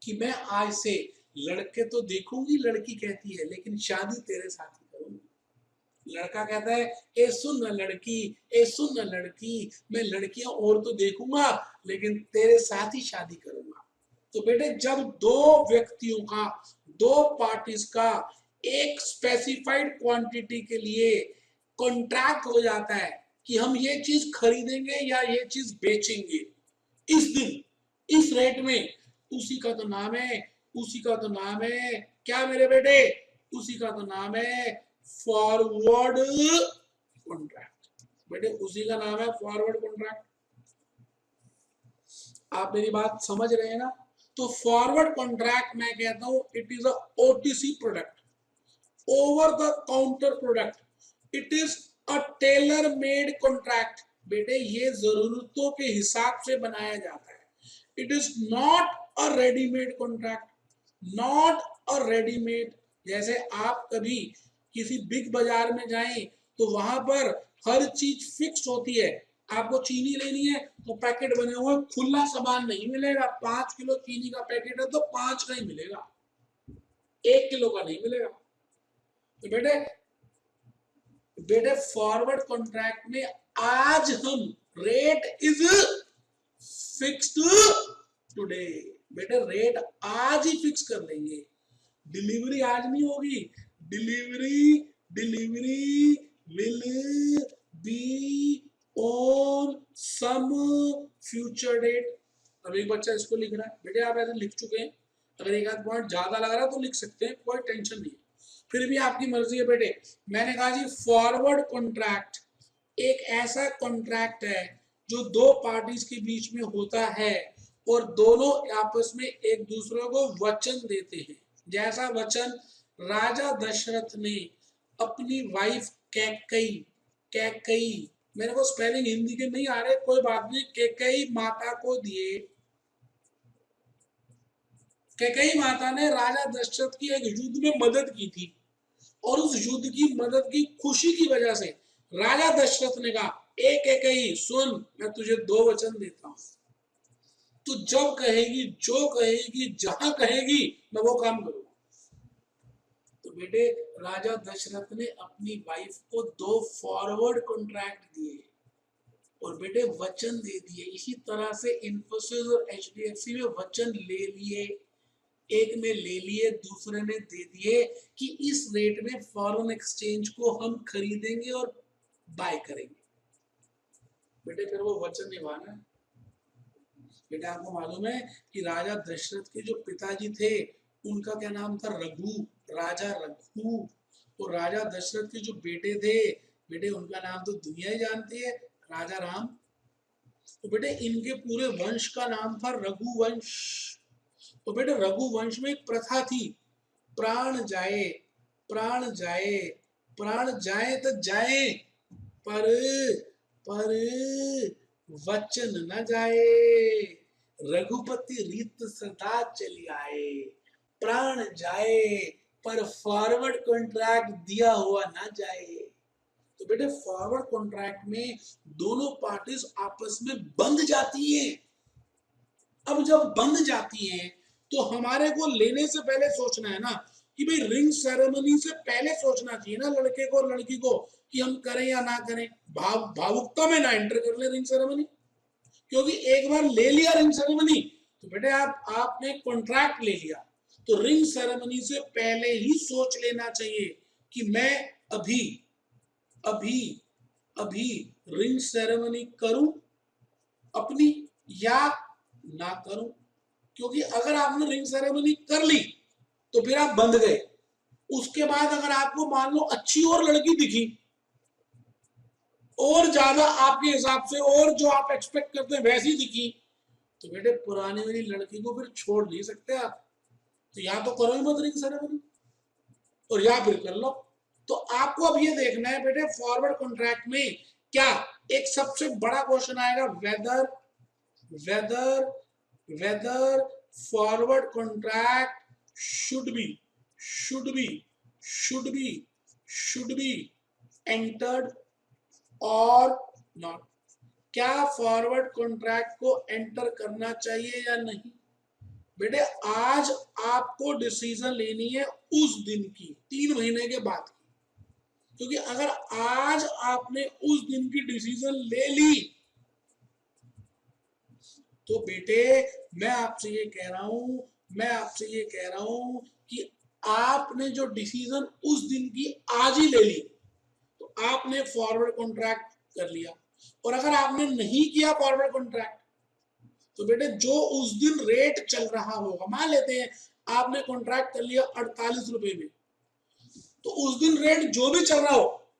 कि मैं आज से लड़के तो देखूंगी, लड़की कहती है, लेकिन शादी तेरे साथ ही करूंगी। लड़का कहता है ए सुन न लड़की, ए सुन न लड़की, मैं लड़कियां और तो देखूंगा लेकिन तेरे साथ ही शादी करूंगा। तो बेटे जब दो व्यक्तियों का, दो पार्टीज का एक स्पेसिफाइड क्वांटिटी के लिए कॉन्ट्रैक्ट हो जाता है कि हम ये चीज खरीदेंगे या ये चीज बेचेंगे इस दिन इस रेट में, उसी का तो नाम है, उसी का तो नाम है क्या मेरे बेटे? उसी का तो नाम है फॉरवर्ड कॉन्ट्रैक्ट। बेटे उसी का नाम है फॉरवर्ड कॉन्ट्रैक्ट। आप मेरी बात समझ रहे हैं ना? तो फॉरवर्ड कॉन्ट्रैक्ट मैं कहता हूं it is a OTC product, over the counter product. It is a tailor made contract. बेटे ये जरूरतों के हिसाब से बनाया जाता है। It is not a readymade contract, not a readymade. जैसे आप कभी किसी बिग बाजार में जाएं तो वहां पर हर चीज फिक्स होती है। आपको चीनी लेनी है तो पैकेट बने हुए, खुला सामान नहीं मिलेगा। 5 किलो चीनी का पैकेट है तो 5 का ही मिलेगा, 1 किलो का नहीं मिलेगा। तो बेटे फॉरवर्ड कॉन्ट्रैक्ट में आज हम रेट इज फिक्स्ड टुडे। बेटे रेट आज ही फिक्स कर देंगे, डिलीवरी आज नहीं होगी। Delivery will be on some future date. अब एक बच्चा इसको लिख रहा है, बेटे आप ऐसे लिख चुके हैं, अगर एक आध पॉइंट ज्यादा लग रहा है तो लिख सकते हैं, कोई टेंशन नहीं है, फिर भी आपकी मर्जी है बेटे। मैंने कहा जी फॉरवर्ड कॉन्ट्रैक्ट एक ऐसा कॉन्ट्रैक्ट है जो दो पार्टीज के बीच में होता है और दोनों आपस में एक दूसरे को वचन देते हैं। जैसा वचन राजा दशरथ ने अपनी वाइफ कैकेयी, कैकेयी, मेरे को स्पेलिंग हिंदी के नहीं आ रहे, कोई बात नहीं, कैकेयी माता को दिए। कैकेयी माता ने राजा दशरथ की एक युद्ध में मदद की थी और उस युद्ध की मदद की खुशी की वजह से राजा दशरथ ने कहा, एक कैकेयी सुन, मैं तुझे दो वचन देता हूं, तू जब कहेगी, जो कहेगी, जहां कहेगी, मैं वो काम करूंगा। तो बेटे राजा दशरथ ने अपनी वाइफ को दो फॉरवर्ड कॉन्ट्रैक्ट दिए और बेटे वचन दे दिए। इसी तरह से इन्फोसिस और एचडीएफसी में वचन ले लिए, एक में ले लिए, दूसरे में दे दिए कि इस रेट में फॉरेन एक्सचेंज को हम खरीदेंगे और बाय करेंगे। बेटे फिर वो वचन निभाना है। बेटा आपको मालूम है कि राजा दशरथ के जो पिताजी थे उनका क्या नाम था? रघु, राजा रघु। तो राजा दशरथ के जो बेटे थे, बेटे उनका नाम तो दुनिया ही जानती है, राजा राम। तो बेटे इनके पूरे वंश का नाम था रघुवंश। तो बेटे रघुवंश में एक प्रथा थी, प्राण जाए, प्राण जाए, प्राण जाए तो जाए, पर वचन न जाए। रघुपति रीत सदा चली आए, प्राण जाए पर फॉरवर्ड कॉन्ट्रैक्ट दिया हुआ ना जाए। तो बेटे फॉरवर्ड कॉन्ट्रैक्ट में दोनों पार्टीज आपस में बंध जाती हैं। अब जब बंध जाती हैं तो हमारे को लेने से पहले सोचना है ना कि भाई रिंग सेरेमनी से पहले सोचना चाहिए ना लड़के को और लड़की को कि हम करें या ना करें। भावुकता में ना एंटर कर ले रिंग सेरेमनी, क्योंकि एक बार ले लिया रिंग सेरेमनी तो बेटे आपने कॉन्ट्रैक्ट ले लिया, तो रिंग सेरेमनी से पहले ही सोच लेना चाहिए कि मैं अभी अभी अभी रिंग सेरेमनी करूं अपनी या ना करूं। क्योंकि अगर आपने रिंग सेरेमनी कर ली तो फिर आप बंध गए। उसके बाद अगर आपको मान लो अच्छी और लड़की दिखी और ज्यादा आपके हिसाब से और जो आप एक्सपेक्ट करते हैं वैसी दिखी, तो बेटे पुरानी वाली लड़की को फिर छोड़ नहीं सकते आप। तो या तो करो ही मत रिंग सेरेमनी और या फिर कर लो। तो आपको अब ये देखना है बेटे फॉरवर्ड कॉन्ट्रैक्ट में क्या एक सबसे बड़ा क्वेश्चन आएगा, whether whether whether forward contract should be entered or not। क्या फॉरवर्ड कॉन्ट्रैक्ट को एंटर करना चाहिए या नहीं? बेटे आज आपको डिसीजन लेनी है उस दिन की, 3 महीने के बाद की। क्योंकि अगर आज आपने उस दिन की डिसीजन ले ली तो बेटे मैं आपसे ये कह रहा हूं कि आपने जो डिसीजन उस दिन की आज ही ले ली तो आपने फॉरवर्ड कॉन्ट्रैक्ट कर लिया। और अगर आपने नहीं किया फॉरवर्ड कॉन्ट्रैक्ट तो बेटे जो उस दिन रेट चल रहा होगा, मान लेते हैं आपने कॉन्ट्रैक्ट कर लिया 48 रुपए में, तो उस दिन रेट जो भी चल रहा हो,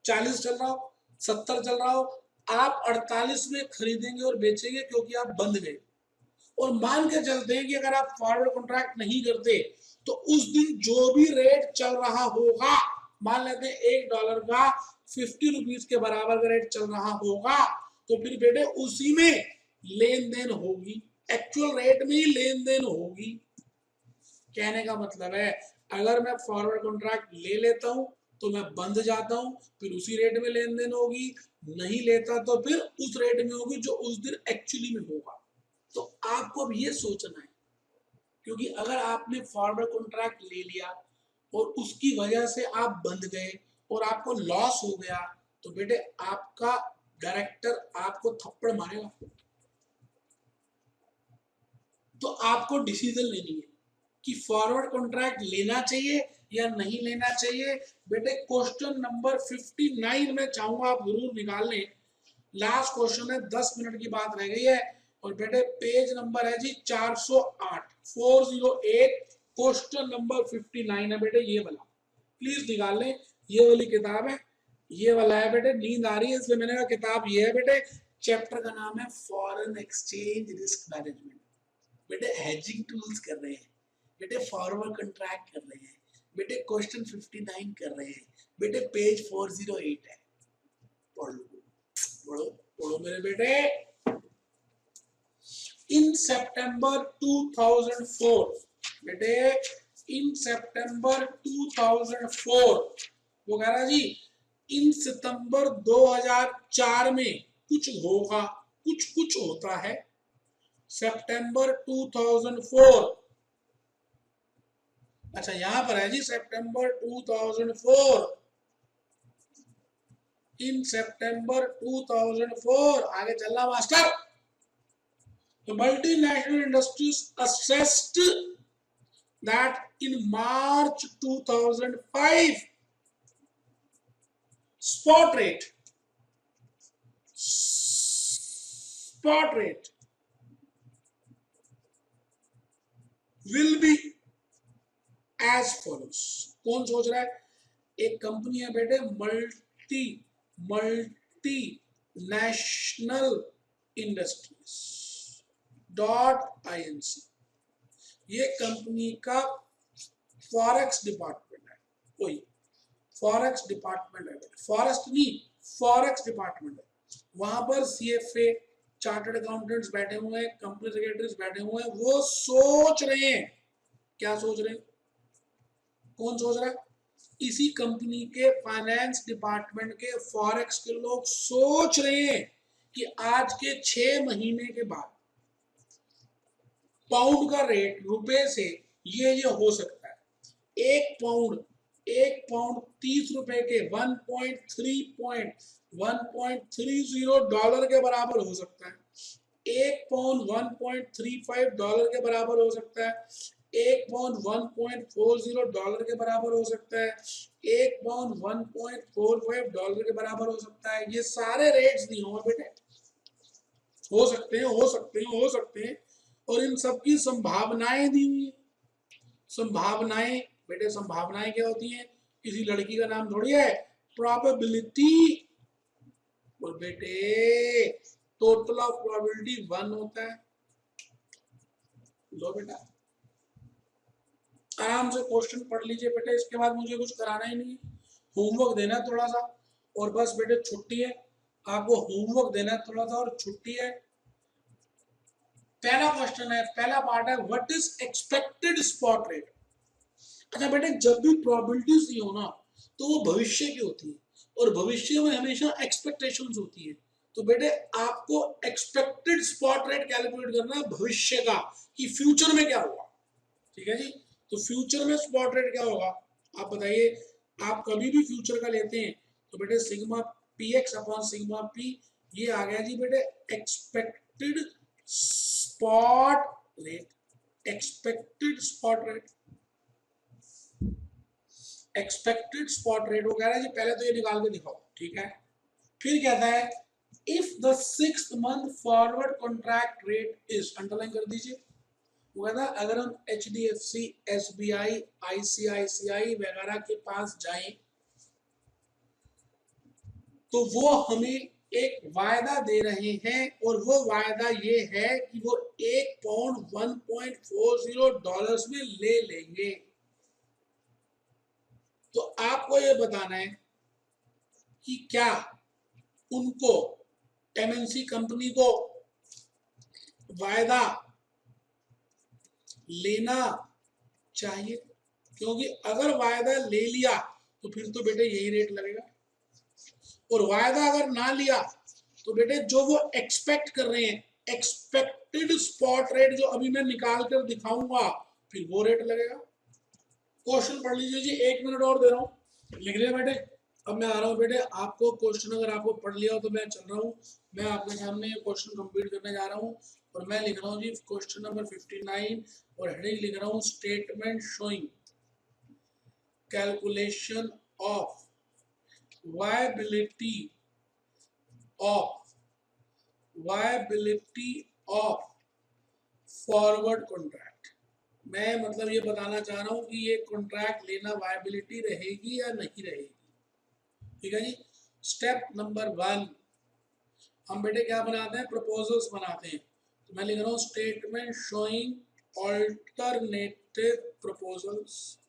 40 चल रहा हो, 70 चल रहा हो, आप 48 में खरीदेंगे और बेचेंगे क्योंकि आप बंध गए। और मान के चलते हैं कि अगर आप फॉरवर्ड कॉन्ट्रैक्ट नहीं करते तो उस दिन जो भी रेट चल रहा होगा, मान लेते हैं $1 का 50 रुपीज के बराबर का रेट चल रहा होगा, तो फिर बेटे उसी में लेन देन होगी, एक्चुअल रेट में ही लेन देन होगी। कहने का मतलब है अगर मैं फॉरवर्ड कॉन्ट्रैक्ट ले लेता हूं तो मैं बंध जाता हूं, फिर उसी रेट में लेन देन होगी, नहीं लेता तो फिर उस रेट में होगी जो उस दिन एक्चुअली में होगा। तो आपको अब ये सोचना है, क्योंकि अगर आपने फॉरवर्ड कॉन्ट्रैक्ट ले लिया और उसकी वजह से आप बंध गए और आपको लॉस हो गया तो बेटे आपका डायरेक्टर आपको थप्पड़ मारेगा। तो आपको डिसीजन लेनी है कि फॉरवर्ड कॉन्ट्रैक्ट लेना चाहिए या नहीं लेना चाहिए। बेटे क्वेश्चन नंबर 59 में चाहूंगा आप जरूर निकाल लें लास्ट क्वेश्चन है, 10 मिनट की बात रह गई है। और बेटे पेज नंबर है जी 408, 408, क्वेश्चन नंबर 59 है बेटे, ये वाला प्लीज निकाल लें। ये वाली किताब है, ये वाला है बेटे। नींद आ रही है इसलिए मैंने कहा किताब ये है बेटे। चैप्टर का नाम है फॉरेन एक्सचेंज रिस्क मैनेजमेंट। बेटे हेजिंग टूल्स कर रहे हैं बेटे, फॉरवर्ड कॉन्ट्रैक्ट कर रहे हैं बेटे, क्वेश्चन 59 कर रहे हैं बेटे, पेज 408 है। पढ़ लो, पढ़ो पढ़ो मेरे बेटे। इन सितंबर 2004 बेटे, इन सितंबर 2004 वो कह रहा जी इन सितंबर 2004 में कुछ होगा, कुछ होता है। सितंबर 2004, अच्छा यहां पर है जी सितंबर 2004, इन सितंबर 2004, आगे चलना master. The multinational industries assessed that in March 2005 spot rate will be as follows। कौन सोच रहा है? एक कंपनी है बेटे, मल्टी नेशनल इंडस्ट्रीज .inc, ये कंपनी का फॉरेक्स डिपार्टमेंट है। कोई फॉरेक्स डिपार्टमेंट है, फॉरेस्ट नहीं, फॉरेक्स डिपार्टमेंट है। वहां पर CFA, चार्टर्ड अकाउंटेंट्स बैठे हुए हैं, कंपनी सेक्रेटरीज बैठे हुए हैं। वो सोच रहे हैं, क्या सोच रहे हैं? कौन सोच रहा है? इसी कंपनी के फाइनेंस डिपार्टमेंट के फॉरेक्स के लोग सोच रहे हैं कि आज के 6 महीने के बाद पाउंड का रेट रुपए से ये हो सकता है। एक पाउंड 30 रुपए के 1.30 डॉलर के बराबर हो सकता है। एक पाउंड 1.35 डॉलर के बराबर हो सकता है। एक पाउंड 1.40 डॉलर के बराबर हो सकता है। एक पाउंड 1.45 डॉलर के बराबर हो सकता है। ये सारे रेट्स नहीं होंगे बेटे, हो सकते हैं। और इन सब की संभावनाएं दी हुई है। संभावनाएं बेटे, संभावनाएं क्या होती हैं? किसी लड़की का नाम थोड़ी है। प्रोबेबिलिटी, और बेटे टोटल ऑफ प्रोबेबिलिटी 1 होता है। लो बेटा आराम से क्वेश्चन पढ़ लीजिए बेटे, इसके बाद मुझे कुछ कराना ही नहीं है। होमवर्क देना है थोड़ा सा और बस बेटे छुट्टी है। आपको होमवर्क देना है थोड़ा सा और छुट्टी है। पहला क्वेश्चन है, पहला पार्ट है, what is expected spot rate. अच्छा बेटे, जब भी प्रोबेबिलिटीज दी हो ना तो वो भविष्य की होती है, और भविष्य में हमेशा एक्सपेक्टेशंस होती है। तो बेटे आपको एक्सपेक्टेड स्पॉट रेट कैलकुलेट करना है भविष्य का, कि फ्यूचर में क्या होगा। ठीक है जी, तो फ्यूचर में स्पॉट रेट क्या होगा आप बताइए। आप कभी भी फ्यूचर का लेते हैं तो बेटे sigma px upon sigma p, ये आ गया जी बेटे expected spot rate. Expected spot rate, expected spot rate वो कह रहा है जी, पहले तो ये निकाल के दिखाओ। ठीक है, फिर कहता है if the 6th month forward contract rate is, underline कर दीजिए। वो कहता है अगर हम HDFC, SBI, ICICI वगैरह के पास जाएं तो वो हमें एक वायदा दे रहे हैं, और वो वायदा ये है कि वो एक पाउंड 1.40 डॉलर्स में ले लेंगे। तो आपको ये बताना है कि क्या उनको, MNC कंपनी को वायदा लेना चाहिए, क्योंकि अगर वायदा ले लिया तो फिर तो बेटे यही रेट लगेगा, और वायदा अगर ना लिया तो बेटे जो वो एक्सपेक्ट कर रहे हैं, एक्सपेक्टेड स्पॉट रेट जो अभी मैं निकाल कर दिखाऊंगा, फिर वो रेट लगेगा। क्वेश्चन पढ़ लीजिए जी, 1 मिनट और दे रहा हूँ, लिख लिया बेटे। अब मैं आ रहा हूँ बेटे, आपको क्वेश्चन अगर आपको पढ़ लिया हो तो मैं चल रहा हूँ, मैं आपके सामने क्वेश्चन कंप्लीट करने जा रहा हूँ। और मैं लिख रहा हूँ जी क्वेश्चन नंबर 59, और हेडिंग लिख रहा हूँ statement showing calculation of viability of viability of forward contract. मैं मतलब ये बताना चाह रहा हूं कि ये कॉन्ट्रैक्ट लेना वायबिलिटी रहेगी या नहीं रहेगी। ठीक है जी। स्टेप नंबर 1 हम बेटे क्या बनाते हैं, प्रपोजल्स बनाते हैं। तो मैं लिख रहा हूँ statement showing alternative proposals,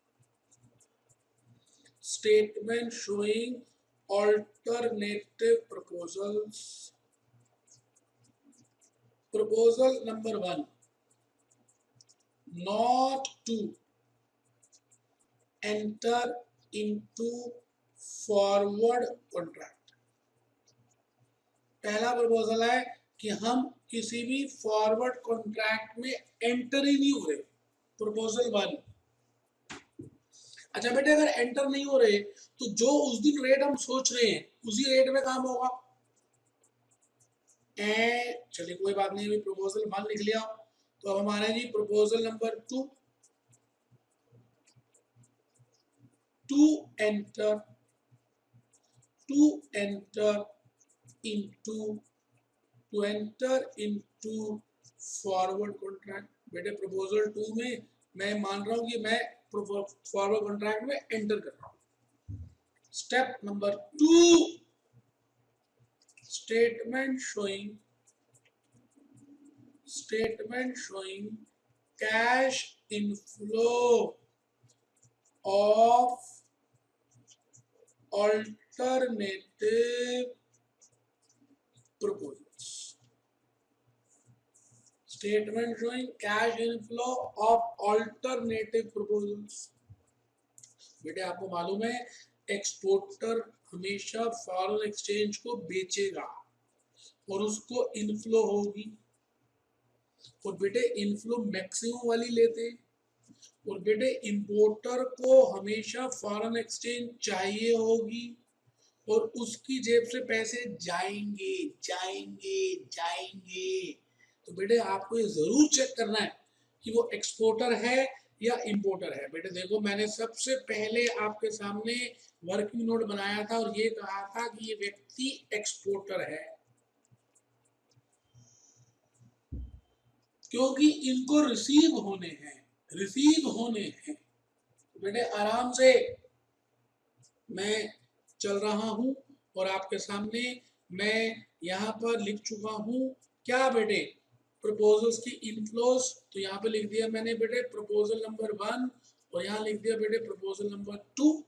statement showing alternative proposals. Proposal number 1, not to enter into forward contract। पहला प्रपोजल है कि हम किसी भी फॉरवर्ड कॉन्ट्रैक्ट में एंटर ही नहीं हो रहे। प्रपोजल 1। अच्छा बेटे, अगर एंटर नहीं हो रहे तो जो उस दिन रेट हम सोच रहे हैं उसी रेट में काम होगा। चलिए कोई बात नहीं, अभी प्रपोजल 1 लिख लिया। तो अब हमारे जी proposal number 2, to enter into forward contract. बेटे प्रपोजल 2 में मैं मान रहा हूं कि मैं फॉरवर्ड कॉन्ट्रैक्ट में एंटर कर रहा हूं। Step number 2, statement showing cash inflow of alternative proposals, statement showing cash inflow of alternative proposals। बेटे आपको मालूम है एक्सपोर्टर हमेशा फॉरेन एक्सचेंज को बेचेगा और उसको इनफ्लो होगी, और बेटे इनफ्लो मैक्सिमम वाली लेते हैं, और बेटे इंपोर्टर को हमेशा फॉरेन एक्सचेंज चाहिए होगी और उसकी जेब से पैसे जाएंगे जाएंगे जाएंगे। तो बेटे आपको ये जरूर चेक करना है कि वो एक्सपोर्टर है या इंपोर्टर है। बेटे देखो, मैंने सबसे पहले आपके सामने वर्किंग नोट बनाया था और ये कहा था कि ये व्यक्ति एक्सपोर्टर है, क्योंकि इनको रिसीव होने हैं। तो बेटे आराम से मैं चल रहा हूं और आपके सामने मैं यहाँ पर लिख चुका हूं क्या बेटे, प्रपोजल्स की इनफ्लोज। तो यहाँ पे लिख दिया मैंने बेटे प्रपोजल नंबर 1 और यहाँ लिख दिया बेटे प्रपोजल नंबर 2।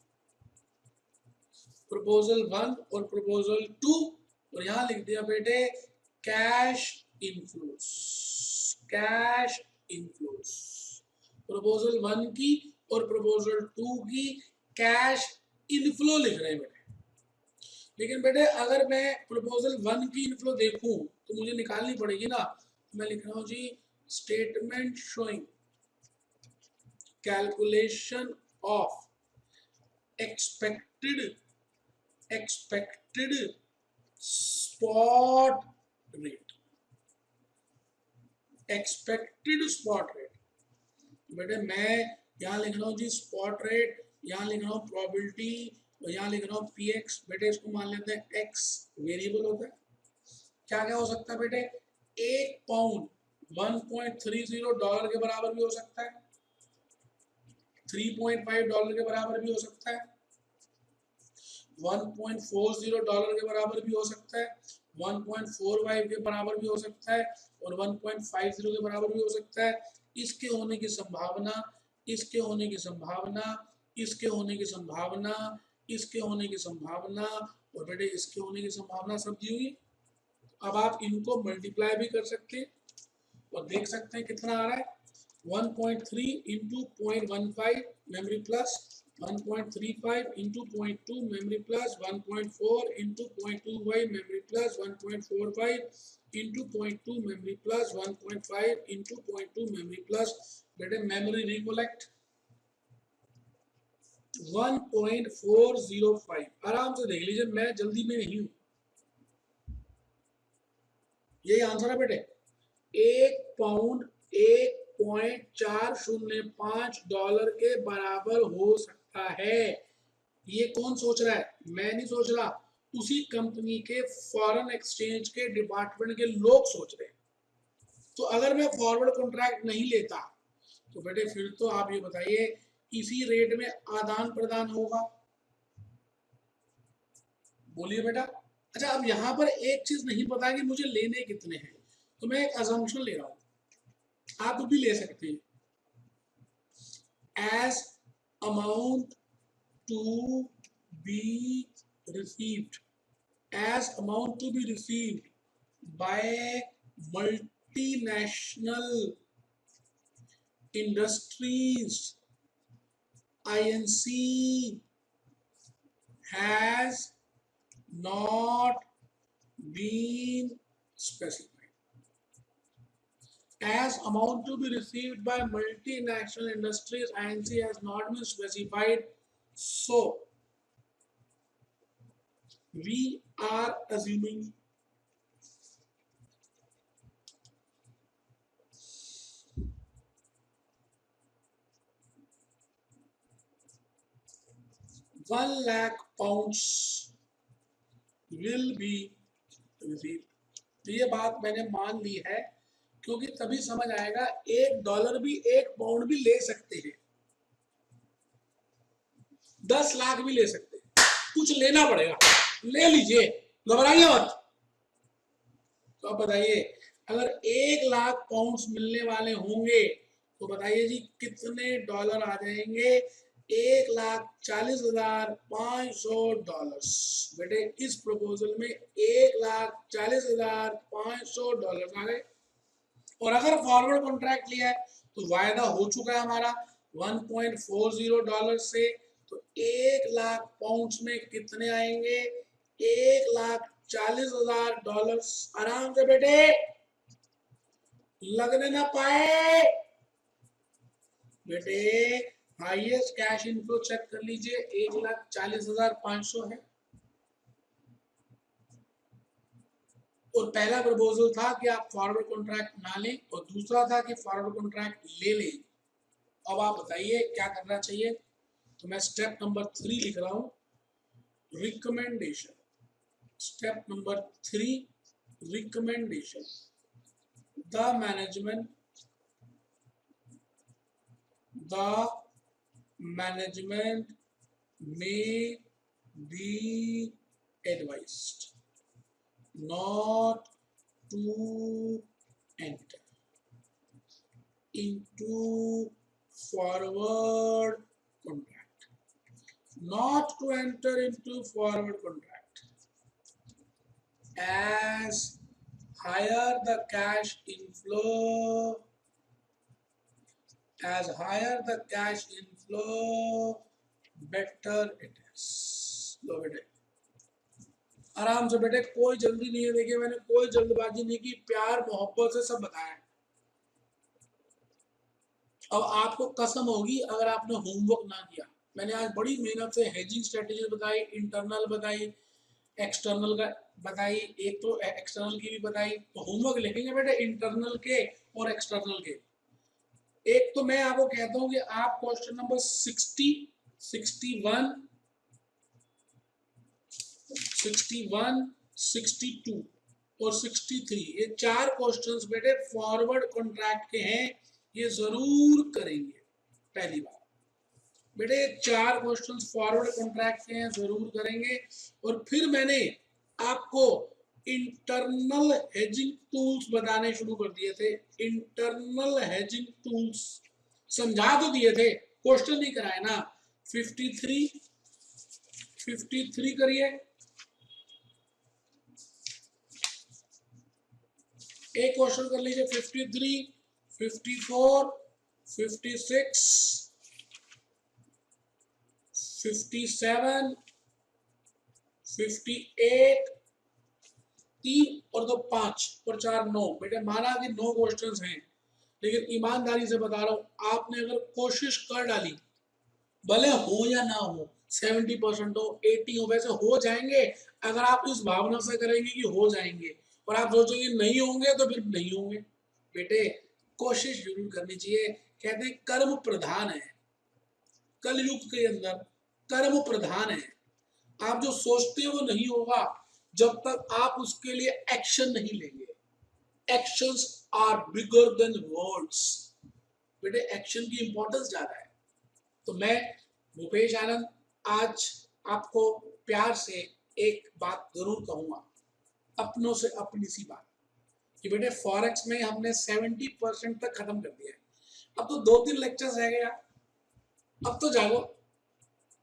प्रपोजल 1 और प्रपोजल 2 और यहाँ लिख दिया बेटे कैश इनफ्लोज। प्रपोजल 1 की और प्रपोजल 2 की कैश इनफ्लो लिख रहे हैं बेटे। लेकिन बेटे अगर मैं प्रपोजल 1 की इनफ्लो देखूं तो मुझे निकालनी पड़ेगी ना। मैं लिख रहा हूं जी statement showing calculation of expected spot rate. बेटे मैं यहाँ लिख रहा हूँ जी स्पॉट रेट, यहाँ लिख रहा हूँ प्रोबेबिलिटी और यहाँ लिख रहा हूँ पीएक्स। बेटे इसको मान लेते हैं एक्स वेरिएबल होता है। क्या क्या हो सकता है बेटे, 1 पाउंड 1.30 डॉलर के बराबर भी हो सकता है, 3.5 डॉलर के बराबर भी हो सकता है, 1.40 डॉलर के बराबर भी हो सकता है, 1.45 के बराबर भी हो सकता है और 1.50 के बराबर भी हो सकता है। इसके होने की संभावना, इसके होने की संभावना, इसके होने की संभावना, इसके होने की संभावना और बेटे इसके होने की संभावना सब दी हुई। अब आप इनको मल्टीप्लाई भी कर सकते हैं और देख सकते हैं कितना आ रहा है। 1.3 into 0.15 memory plus, 1.35 into 0.2 memory plus, 1.4 into 0.25 memory plus, 1.45 into 0.2 memory plus, 1.5 into 0.2 memory plus. बेटे मेमोरी रिकोलेक्ट 1.405। आराम से देख लीजिए, मैं जल्दी में नहीं हूं। यही आंसर है बेटे। 1 पाउंड 1.405 डॉलर के बराबर हो सकता है। ये कौन सोच रहा है? मैं नहीं सोच रहा, उसी कंपनी के फॉरेन एक्सचेंज के डिपार्टमेंट के लोग सोच रहे हैं। तो अगर मैं फॉरवर्ड कॉन्ट्रैक्ट नहीं लेता तो बेटे फिर तो आप ये बताइए इसी रेट में आदान प्रदान होगा। बोलिए बेटा। अच्छा, अब यहां पर एक चीज नहीं पता कि मुझे लेने कितने हैं, तो मैं एक अजम्पशन ले रहा हूं, आप भी ले सकते हैं। As amount to be received, as amount to be received by multinational industries INC has not been specified. As amount to be received by multinational industries INC has not been specified, so we are assuming £1,00,000 will be received। तो ये बात मैंने मान ली है, क्योंकि तभी समझ आएगा $1 भी £1 भी ले सकते हैं, 10 लाख भी ले सकते हैं, कुछ लेना पड़ेगा, ले लीजिए, घबराइए मत। तो अब बताइए अगर £1,00,000 मिलने वाले होंगे तो बताइए जी कितने डॉलर आ जाएंगे? $1,40,500। बेटे इस प्रपोजल में $1,40,500 आ गए। और अगर फॉरवर्ड कॉन्ट्रैक्ट लिया है तो वायदा हो चुका है हमारा $1.40 से, तो £1,00,000 में कितने आएंगे? $1,40,000। आराम से बेटे, लगने ना पाए बेटे। हाईएस्ट कैश इनफ्लो चेक कर लीजिए, 1,40,500 है। और पहला प्रपोजल था कि आप फॉरवर्ड कॉन्ट्रैक्ट ना लें, और दूसरा था कि फॉरवर्ड कॉन्ट्रैक्ट ले लें। अब आप बताइए क्या करना चाहिए? तो मैं स्टेप नंबर 3 लिख रहा हूं, recommendation. Step number 3, recommendation. The management may be advised not to enter into forward contract, not to enter into forward contract, as higher the cash inflow, better it is। लो बेटे आराम से बेटे, कोई जल्दी नहीं है। देखिए मैंने कोई जल्दबाजी नहीं की, प्यार मोहब्बत से सब बताया। अब आपको कसम होगी अगर आपने होमवर्क ना किया। मैंने आज बड़ी मेहनत से हेजिंग स्ट्रेटेजी बताई, इंटरनल बताई, एक्सटर्नल का बताई, एक तो एक्सटर्नल की भी बताई। तो होमवर्क लिखेंगे बेटे इंटरनल के और एक्सटर्नल के। एक तो मैं आपको कहता हूं कि आप क्वेश्चन नंबर 60, 61, 62 और 63, ये 4 क्वेश्चंस बेटे फॉरवर्ड कॉन्ट्रैक्ट के हैं, ये जरूर करेंगे। पहली बात बेटे 4 क्वेश्चंस फॉरवर्ड कॉन्ट्रैक्ट के हैं, जरूर करेंगे। और फिर मैंने आपको इंटरनल हेजिंग टूल्स बताने शुरू कर दिए थे। इंटरनल हेजिंग टूल्स समझा तो दिए थे, क्वेश्चन नहीं कराए ना। 53 करिए। एक क्वेश्चन कर लीजिए 53, 54, 56, 57, 58, 3 और 2 5 और 4 9। बेटे माना कि 9 क्वेश्चंस हैं, लेकिन ईमानदारी से बता रहा हूं, आपने अगर कोशिश कर डाली, भले हो या ना हो, 70% हो, 80 हो, वैसे हो जाएंगे अगर आप इस भावना से करेंगे कि हो जाएंगे, और आप सोचेंगे नहीं होंगे तो फिर नहीं होंगे। बेटे कोशिश जरूर करनी चाहिए। कहते हैं कर्म प्रधान है, कलयुग के अंदर कर्म प्रधान है। आप जो सोचते हो वो नहीं होगा जब तक आप उसके लिए एक्शन नहीं लेंगे। Actions are bigger than words. बेटे एक्शन की इंपॉर्टेंस ज्यादा है। तो मैं भूपेश आनंद आज आपको प्यार से एक बात जरूर कहूंगा, अपनों से अपनी सी बात, कि बेटे फॉरेक्स में हमने 70% तक खत्म कर दिया है। अब तो 2-3 लेक्चर्स रह गए यार, अब तो जागो।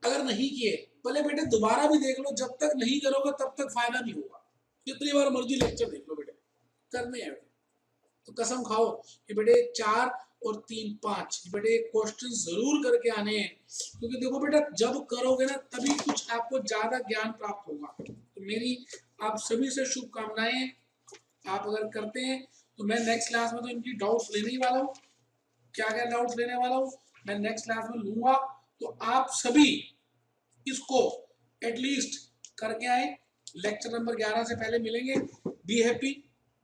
अगर नहीं किए भले बेटे दोबारा भी देख लो, जब तक नहीं करोगे तब तक फायदा नहीं होगा। जितनी बार मर्जी लेक्चर देख लो बेटे, करने हैं बेटे। तो कसम खाओ कि बेटे 4 और 3 5 बेटे क्वेश्चन जरूर करके आने हैं, क्योंकि देखो बेटा जब करोगे ना तभी कुछ आपको ज्यादा ज्ञान प्राप्त होगा। तो मेरी आप सभी से शुभकामनाएं। आप अगर करते हैं तो मैं नेक्स्ट क्लास में तो इनकी डाउट्स लेने ही वाला हूँ। क्या क्या डाउट्स लेने वाला हूँ मैं नेक्स्ट क्लास में लूंगा। तो आप सभी इसको एटलीस्ट करके आए। लेक्चर नंबर 11 से पहले मिलेंगे। Be happy,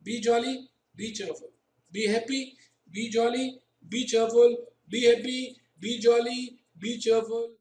B jolly, B cheerful. Be happy, B jolly, B cheerful. Be happy, B jolly, B cheerful.